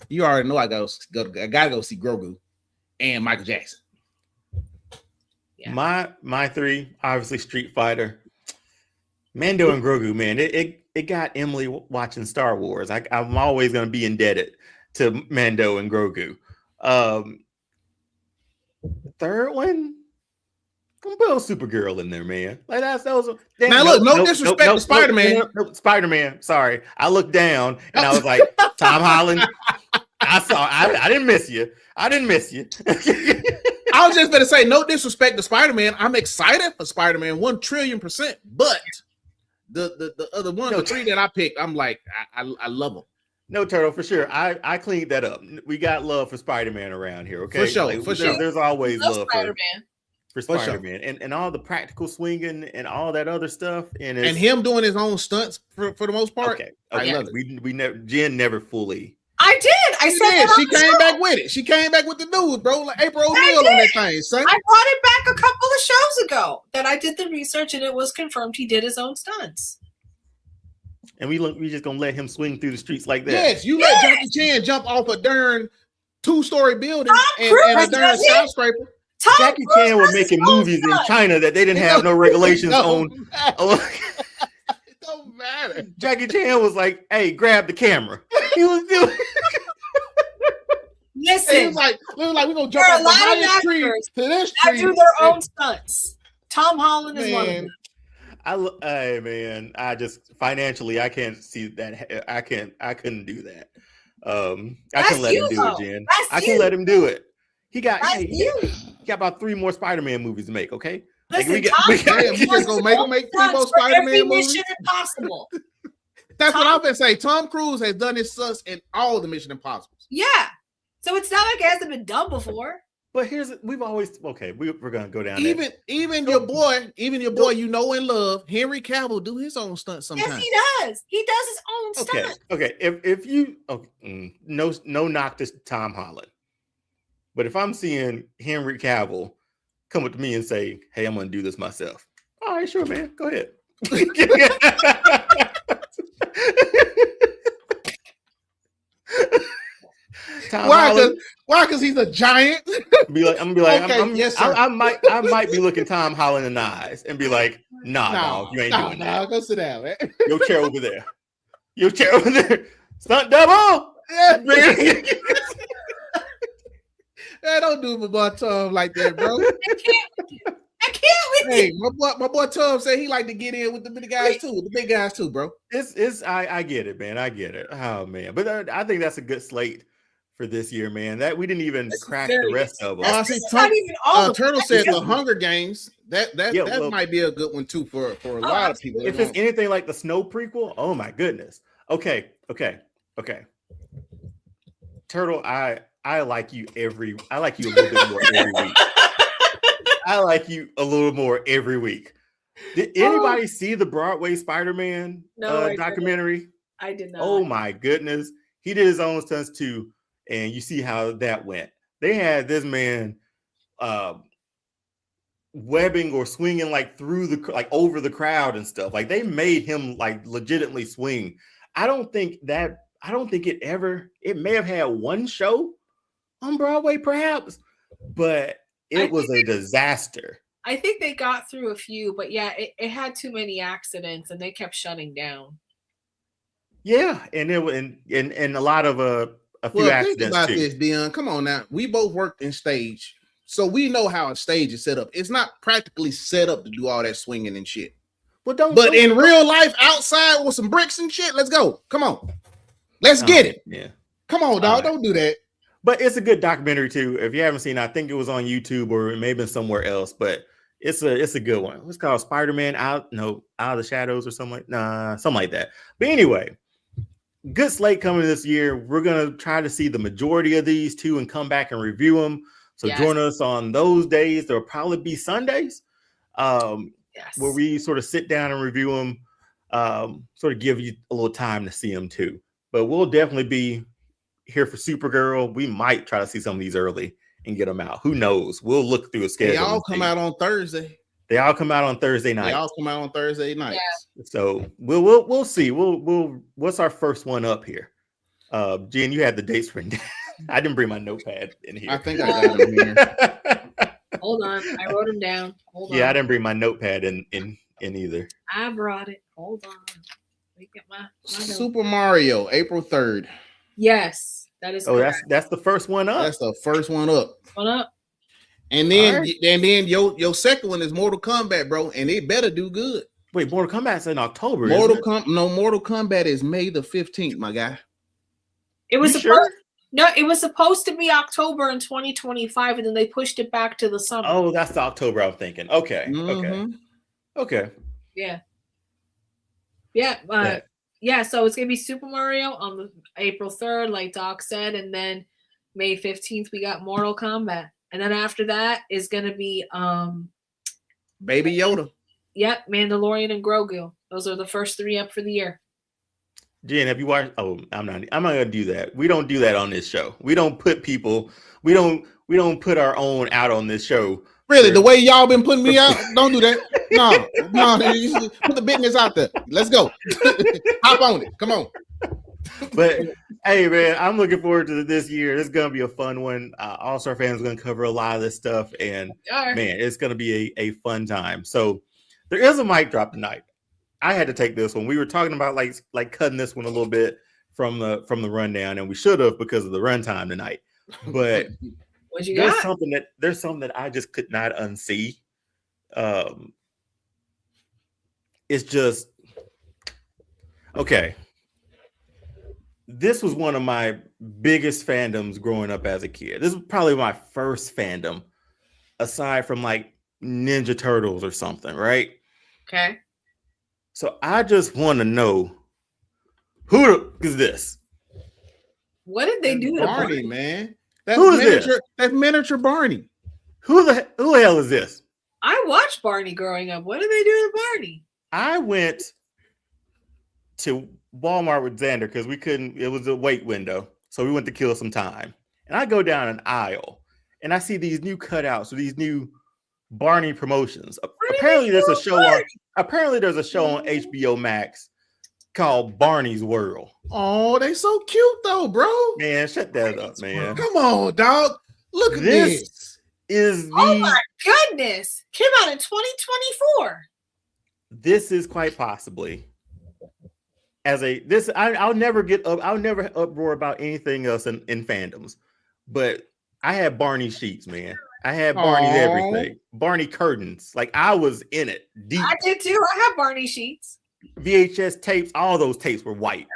You already know I gotta go see Grogu and Michael Jackson. Yeah. My 3, obviously Street Fighter. Mando and Grogu, man. It got Emily watching Star Wars. I'm always gonna be indebted to Mando and Grogu. Third one, I'm put Supergirl in there, man. Like no disrespect to Spider-Man. Spider-Man. Sorry, I looked down and I was like, Tom Holland. I didn't miss you. I was just going to say, no disrespect to Spider-Man. I'm excited for Spider-Man 1,000,000,000%. But the other one, the 3 that I picked, I'm like, I love them. No, Turtle, for sure. I cleaned that up. We got love for Spider-Man around here, okay? For sure, for sure. There's always love Spider-Man. For Spider-Man. Sure. And all the practical swinging and all that other stuff. And him doing his own stunts for the most part. Okay. I love it. Jen never fully. I did. I said she came back with it. She came back with the news, bro. Like April O'Neil on that thing, son. I brought it back a couple of shows ago that I did the research and it was confirmed he did his own stunts. And we just gonna let him swing through the streets like that. Yes, you let Jackie Chan jump off a darn 2-story building and a darn skyscraper. Jackie Chan was making movies in China that they didn't have no regulations on. It don't matter. Jackie Chan was like, "Hey, grab the camera." He was doing. Listen, it was like we're gonna jump off the highest tree to this tree. Do their own stunts. Tom Holland is one of them. Hey man, I just financially I can't see that. I couldn't do that. I couldn't let him do it, Jen. I can let him do it. He got about 3 more Spider-Man movies to make. Okay, listen, we just gonna make 3 more Spider-Man movies. Mission Impossible. That's what I'm gonna say. Tom Cruise has done his sus in all the Mission Impossibles. Yeah, so it's not like it hasn't been done before. But we're gonna go down. Even your boy, you know and love, Henry Cavill, do his own stunts sometimes. Yes, he does. He does his own stunt. Okay. If you no knock to Tom Holland, but if I'm seeing Henry Cavill come up to me and say, "Hey, I'm gonna do this myself," all right, sure, man, go ahead. Why? Because he's a giant. I'm I might be looking Tom Holland in the eyes and be like, "Nah, you ain't doing that. Go sit down, man. Your chair over there. Your chair over there. Stunt double." Yeah. Hey, don't do my boy Tom like that, bro. I can't with you. My boy Tom said he like to get in with the big guys too, bro. I get it, man. I get it. Oh man, but I think that's a good slate for this year, man. That we didn't even crack the rest of them. Not even all Turtle said the Hunger Games. That might be a good one too for a lot of people. If it's anything like the Snow prequel, oh my goodness. Okay. Turtle, I like you a little bit more every week. I like you a little more every week. Did anybody see the Broadway Spider-Man documentary? I did not. Oh my goodness. He did his own stunts too. And you see how that went. They had this man webbing or swinging like over the crowd and stuff. Like they made him like legitimately swing. I don't think it may have had one show on Broadway perhaps, but it was a disaster. I think they got through a few, but yeah, it had too many accidents and they kept shutting down. Yeah, and it was and a lot of a few accidents think about too. This, Dion. Come on now. We both worked in stage, so we know how a stage is set up. It's not practically set up to do all that swinging and shit. But in real life, outside with some bricks and shit, let's go. Come on, let's get it. Yeah, come on, dog. Don't do that. But it's a good documentary too. If you haven't seen it, I think it was on YouTube or it may have been somewhere else. But it's a good one. It's called Spider-Man Out of the Shadows or something like that. But anyway. Good slate coming this year. We're going to try to see the majority of these two and come back and review them. So join us on those days. There'll probably be Sundays where we sort of sit down and review them, sort of give you a little time to see them too. But we'll definitely be here for Supergirl. We might try to see some of these early and get them out. Who knows? We'll look through a schedule. They all come out on Thursday. They all come out on Thursday night. Yeah. So we'll see. What's our first one up here? Jen, you had the dates written down. I didn't bring my notepad in here. I think I got them here. Hold on, I wrote them down. Hold on. I didn't bring my notepad in either. I brought it. Hold on. Let me get my Super Mario, April 3rd. Yes, that is. Correct. That's the first one up. That's the first one up. One up. And then your second one is Mortal Kombat, bro, and it better do good. Wait, Mortal Kombat's in October. Mortal Kombat is May the 15th, my guy. It was it was supposed to be October in 2025, and then they pushed it back to the summer. Oh, that's the October I'm thinking. Okay. Okay. Yeah. So it's gonna be Super Mario on April 3rd, like Doc said, and then May 15th we got Mortal Kombat. And then after that is going to be Baby Yoda. Yep, Mandalorian and Grogu. Those are the first 3 up for the year. Jen, have you watched? Oh, I'm not going to do that. We don't do that on this show. We don't put our own out on this show. Really, the way y'all been putting me out, don't do that. No, you put the business out there. Let's go. Hop on it. Come on. But hey, man, I'm looking forward to this year. It's going to be a fun one. All-Star Fans are going to cover a lot of this stuff, and man, it's going to be a fun time. So there is a mic drop tonight. I had to take this one. We were talking about like cutting this one a little bit from the rundown, and we should have because of the runtime tonight. But there's something that I just could not unsee. it's just okay. This was one of my biggest fandoms growing up as a kid. This was probably my first fandom, aside from like Ninja Turtles or something, right? Okay. So I just want to know who is this? What did they do to Barney, man? That's Who is miniature. this? That's miniature Barney. Who the hell is this? I watched Barney growing up. What did they do to Barney? I went to Walmart with Xander because we couldn't, it was a wait window. So we went to kill some time. And I go down an aisle and I see these new cutouts or these new Barney promotions. Apparently there's a show on HBO Max called Barney's World. Oh, they so cute though, bro. Man, shut that up, man. Come on, dog. Look at this. Is the, oh my goodness. Came out in 2024. This is quite possibly I'll never uproar about anything else in fandoms, but I had Barney sheets, man. I had Barney's everything. Barney curtains. Like I was in it deep. I did too. I have Barney sheets. VHS tapes, all those tapes were white.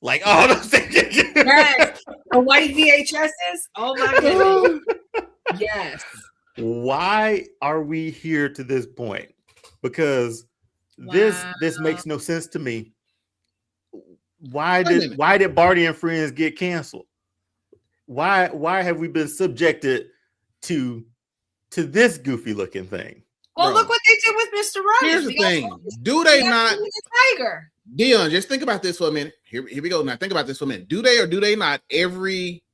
Like all those things. Yes. The white VHSs. Oh my goodness. Yes. Why are we here to this point? Because this makes no sense to me. Why did Barney and Friends get canceled? Why have we been subjected to this goofy looking thing? Well, look what they did with Mr. Rogers. Here's the thing. Do they not? Tiger. Dion, just think about this for a minute. Here we go. Now think about this for a minute. Do they or do they not every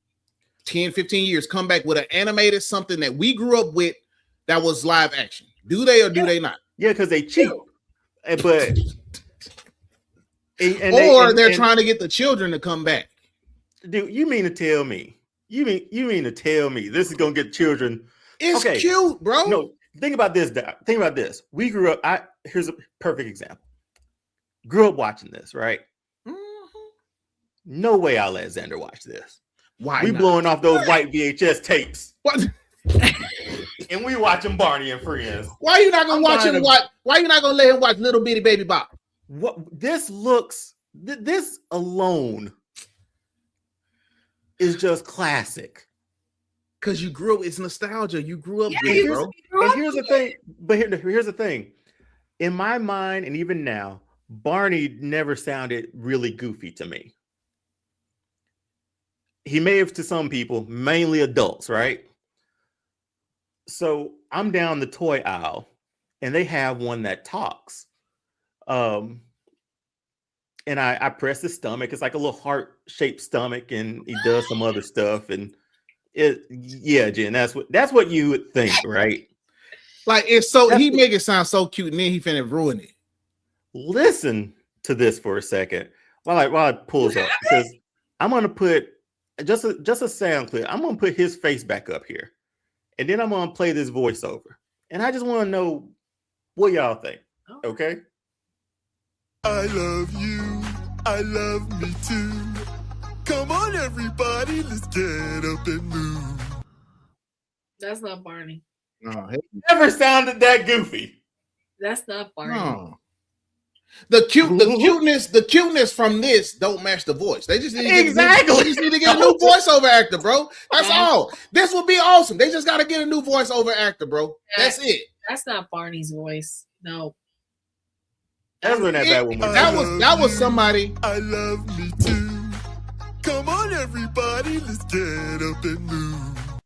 10, 15 years come back with an animated something that we grew up with that was live action? Do they or do they not? Yeah, because they cheap. But they're trying to get the children to come back. Dude, you mean to tell me? You mean to tell me this is gonna get children? It's cute, bro. No, think about this, Doc. Think about this. We grew up. Here's a perfect example. Grew up watching this, right? Mm-hmm. No way I'll let Xander watch this. Why we not? blowing off those white VHS tapes. What? And we watching Barney and Friends. Why are you not gonna watch him watch? Why are you not gonna let him watch Little Bitty Baby Bop? What this looks, this alone is just classic. Because you grew up, it's nostalgia. You grew up with it, bro. And here's the thing, but here's the thing. In my mind, and even now, Barney never sounded really goofy to me. He may have to some people, mainly adults, right? So I'm down the toy aisle and they have one that talks. And I press his stomach. It's like a little heart-shaped stomach, and he does some other stuff. And Jen, that's what you would think, right? Like it's so he make it sound so cute, and then he finna ruin it. Listen to this for a second while it pulls up, because I'm gonna put just a sound clip. I'm gonna put his face back up here, and then I'm gonna play this voiceover. And I just want to know what y'all think. Okay? I love you. I love me too. Come on, everybody, let's get up and move. That's not Barney. No, never sounded that goofy. That's not Barney. No. The cuteness from this don't match the voice. They just need to get a new voiceover actor, bro. That's all. This would be awesome. They just got to get a new voiceover actor, bro. That's it. That's not Barney's voice. No. That was somebody. I love me too. Come on, everybody, let's get up and move.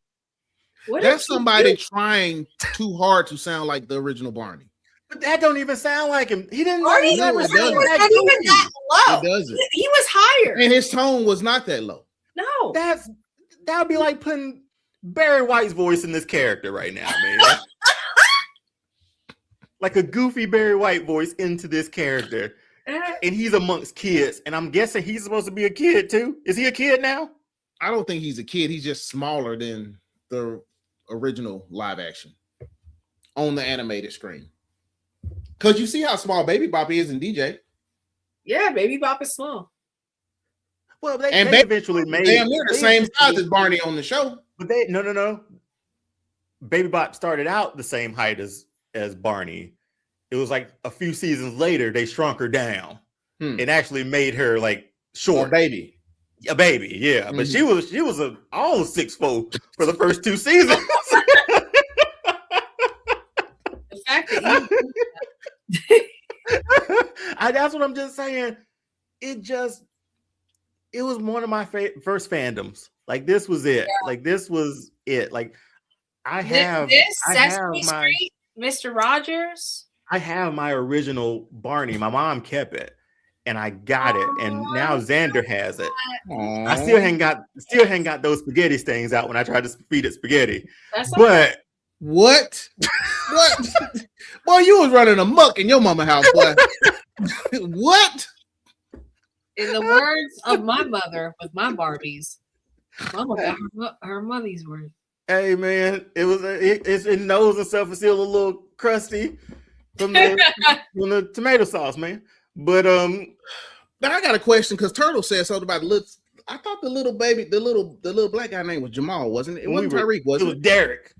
That's somebody trying too hard to sound like the original Barney. But that don't even sound like him. He didn't. Barney never was sound not even that low. It doesn't. He was higher, and his tone was not that low. No, that would be like putting Barry White's voice in this character right now, man. Like a goofy Barry White voice into this character, and he's amongst kids, and I'm guessing he's supposed to be a kid too. Is he a kid now? I don't think he's a kid. He's just smaller than the original live action on the animated screen. Because you see how small Baby Bop is in DJ. Yeah, Baby Bop is small. Well, they eventually made. They're the same size as Barney on the show. But no. Baby Bop started out the same height as Barney. it was like a few seasons later they shrunk her down and actually made her like short. A baby, yeah. But she was all 6'4" for the first 2 seasons. The fact that that's what I'm just saying. It was one of my first fandoms. Like this was it. Yeah. Like this was it. Like Sesame Street, Mr. Rogers. I have my original Barney. My mom kept it, and I got it. And now Xander has it. Aww. I still hadn't got those spaghetti stains out when I tried to feed it spaghetti. But what? Boy, you was running amok in your mama house, boy. What? In the words of my mother with my Barbies, Mama got her money's worth. Hey man, it nose and stuff is still a little crusty from the tomato sauce, man. But now I got a question because Turtle said something about I thought the little baby, the little black guy name was Jamal, wasn't it? It wasn't Tyreek, was it? It was Derek.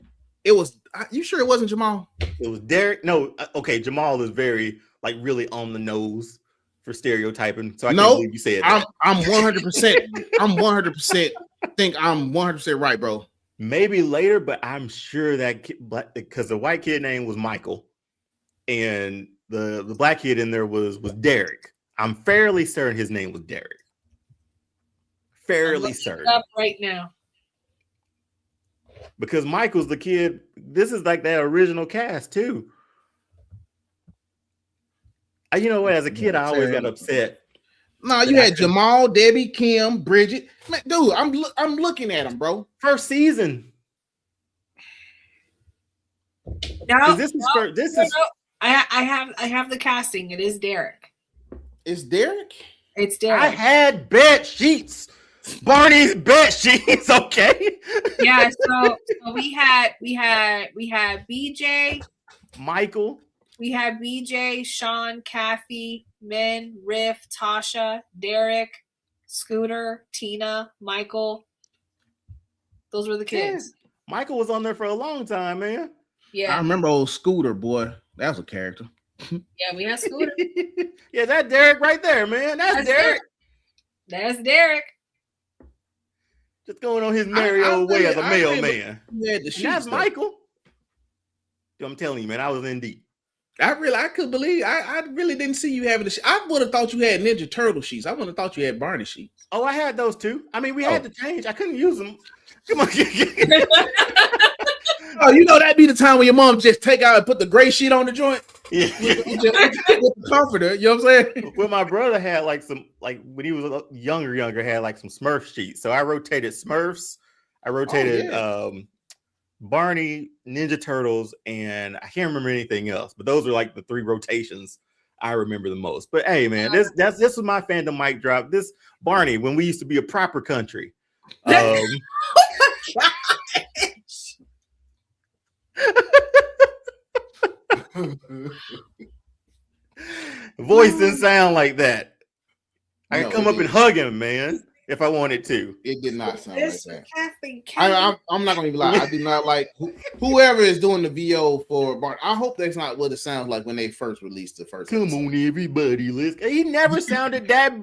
It was. You sure it wasn't Jamal? It was Derek. No, okay. Jamal is very like really on the nose for stereotyping. So I can't believe you said that. I'm 100%. I'm 100%. Think I'm 100% right, bro. Maybe later, but I'm sure that because the white kid name was Michael, and the black kid in there was Derek. I'm fairly certain his name was Derek. Fairly certain. Up right now. Because Michael's the kid. This is like that original cast too. You know what? As a kid, I always got upset. No, you had Jamal, Debbie, Kim, Bridget. Man, dude, I'm looking at them, bro. First season. No, this is. I have the casting. It is Derek. It's Derek. It's Derek. I had bed sheets. Barney's bed sheets. Okay. Yeah. So we had BJ, Michael. We had BJ, Sean, Kathy, Min, Riff, Tasha, Derek, Scooter, Tina, Michael. Those were the kids. Yeah. Michael was on there for a long time, man. Yeah. I remember old Scooter, boy. That was a character. Yeah, we had Scooter. Yeah, that's Derek right there, man. That's Derek. That's Derek. Just going on his merry old way as a mailman. That's Michael. I'm telling you, man, I was in deep. I could believe I really didn't see you having the sheet. I would have thought you had Ninja Turtle sheets. I would have thought you had Barney sheets. Oh, I had those too. I mean, we had to change. I couldn't use them. Come on. Oh, you know that'd be the time when your mom just take out and put the gray sheet on the joint. Yeah. With the comforter. You know what I'm saying? Well, my brother had like some, like when he was younger, had like some Smurf sheets. So I rotated Smurfs. I rotated Barney, Ninja Turtles, and I can't remember anything else. But those are like the 3 rotations I remember the most. But hey, man, this was my fandom mic drop. This Barney, when we used to be a proper country. Oh my voice didn't sound like that. I could come up and hug him, man, if I wanted to. It did not sound like that. I'm not gonna even lie. I do not like whoever is doing the VO for Barney. I hope that's not what it sounds like when they first released the first. Come on, everybody, he never sounded that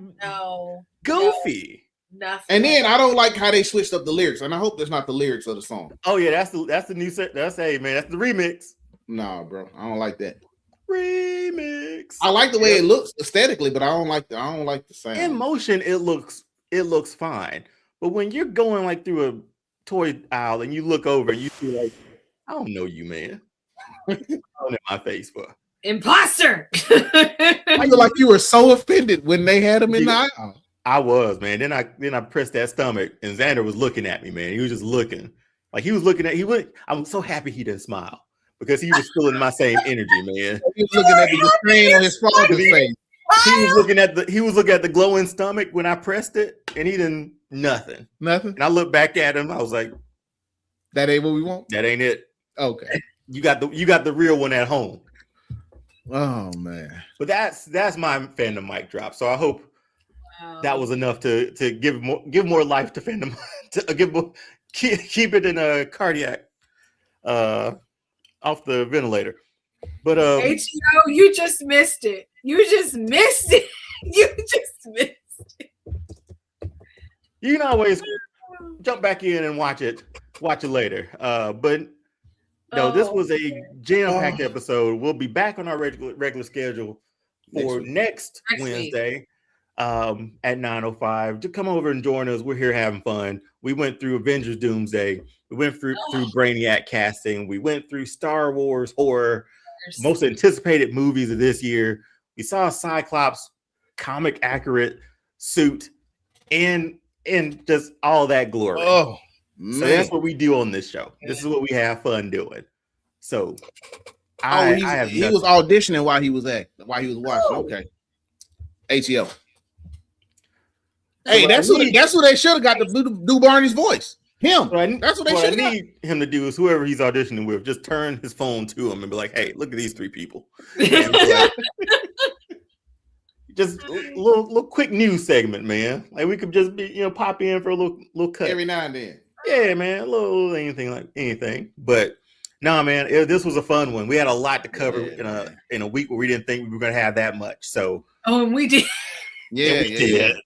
goofy. Nothing. And then I don't like how they switched up the lyrics, and I hope that's not the lyrics of the song. Oh yeah, that's the new set. That's the remix. Nah, bro, I don't like that remix. I like the way it looks aesthetically, but I don't like the sound. In motion, it looks fine, but when you're going like through a toy aisle and you look over and you see like, I don't know you, man. I don't have my face for imposter. I feel like you were so offended when they had him in the aisle. I was, man. Then I pressed that stomach, and Xander was looking at me, man. He was just looking, like he was looking at. I'm so happy he didn't smile because he was feeling my same energy, man. He was looking at the screen on his father's face. He was looking at the glowing stomach when I pressed it, and he didn't nothing. And I looked back at him. I was like, "That ain't what we want. That ain't it." Okay, you got the real one at home. Oh man! But that's my fandom mic drop. So I hope. That was enough to give more life to fandom, to keep it in a cardiac, off the ventilator. But HEO, you just missed it. You just missed it. You just missed it. You can always jump back in and watch it later. But no, this was a jam-packed episode. We'll be back on our regular schedule for next Wednesday at 9:05. Just come over and join us. We're here having fun. We went through Avengers Doomsday. We went through Brainiac casting. We went through Star Wars horror, most anticipated movies of this year. We saw Cyclops comic accurate suit and just all that glory. Oh, man. So that's what we do on this show. This is what we have fun doing. So he was auditioning while he was watching. Okay. HEO. Hey, that's who they should have got to do Barney's voice. Him. That's what they should have need him to do is whoever he's auditioning with, just turn his phone to him and be like, hey, look at these three people. Just a little quick news segment, man. Like we could just be, pop in for a little cut every now and then. Yeah, man, a little anything. But no, man, this was a fun one. We had a lot to cover in a week where we didn't think we were going to have that much. So we did. We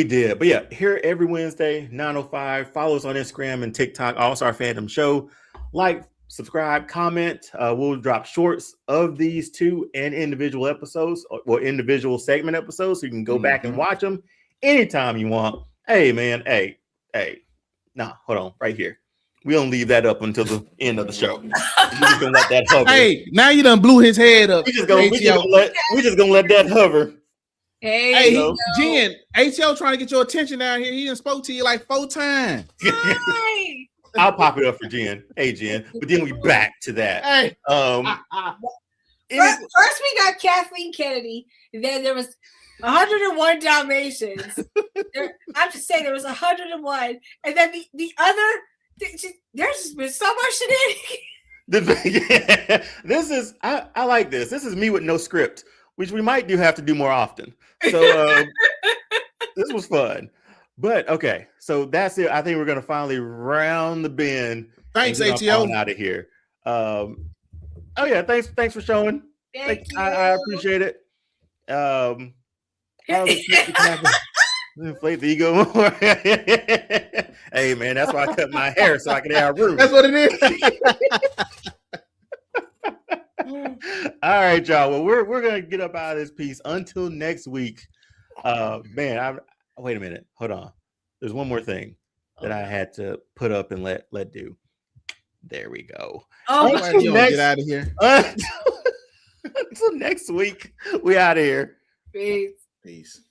did. But yeah, here every Wednesday, 9:05. Follow us on Instagram and TikTok, All-Star Fandom Show. Like, subscribe, comment. We'll drop shorts of these two and individual episodes or individual segment episodes, so you can go back and watch them anytime you want. Hey, man. Hey. Nah, hold on. Right here. We don't leave that up until the end of the show. We're just gonna let that hover. Hey, now you done blew his head up. We just gonna let that hover. Hey, Jen, HEO trying to get your attention down here. He done spoke to you like 4 times. Hi. I'll pop it up for Jen. Hey, Jen. But then we back to that. Hey. First we got Kathleen Kennedy. Then there was 101 Dalmatians. I'm just saying there was 101. And then the other, there's just been so much shenanigans. This is, I like this. This is me with no script, which we might have to do more often. So this was fun. But okay, so that's it. I think we're gonna finally round the bend. Thanks, HEO. Out of here. Thanks for showing. Thank you. I appreciate it. Inflate the ego more. Hey man, that's why I cut my hair so I can have room. That's what it is. All right, y'all. Well, we're gonna get up out of this piece until next week. Wait a minute. Hold on. There's one more thing that I had to put up and let do. There we go. Get out of here. Until next week, we out of here. Peace. Peace.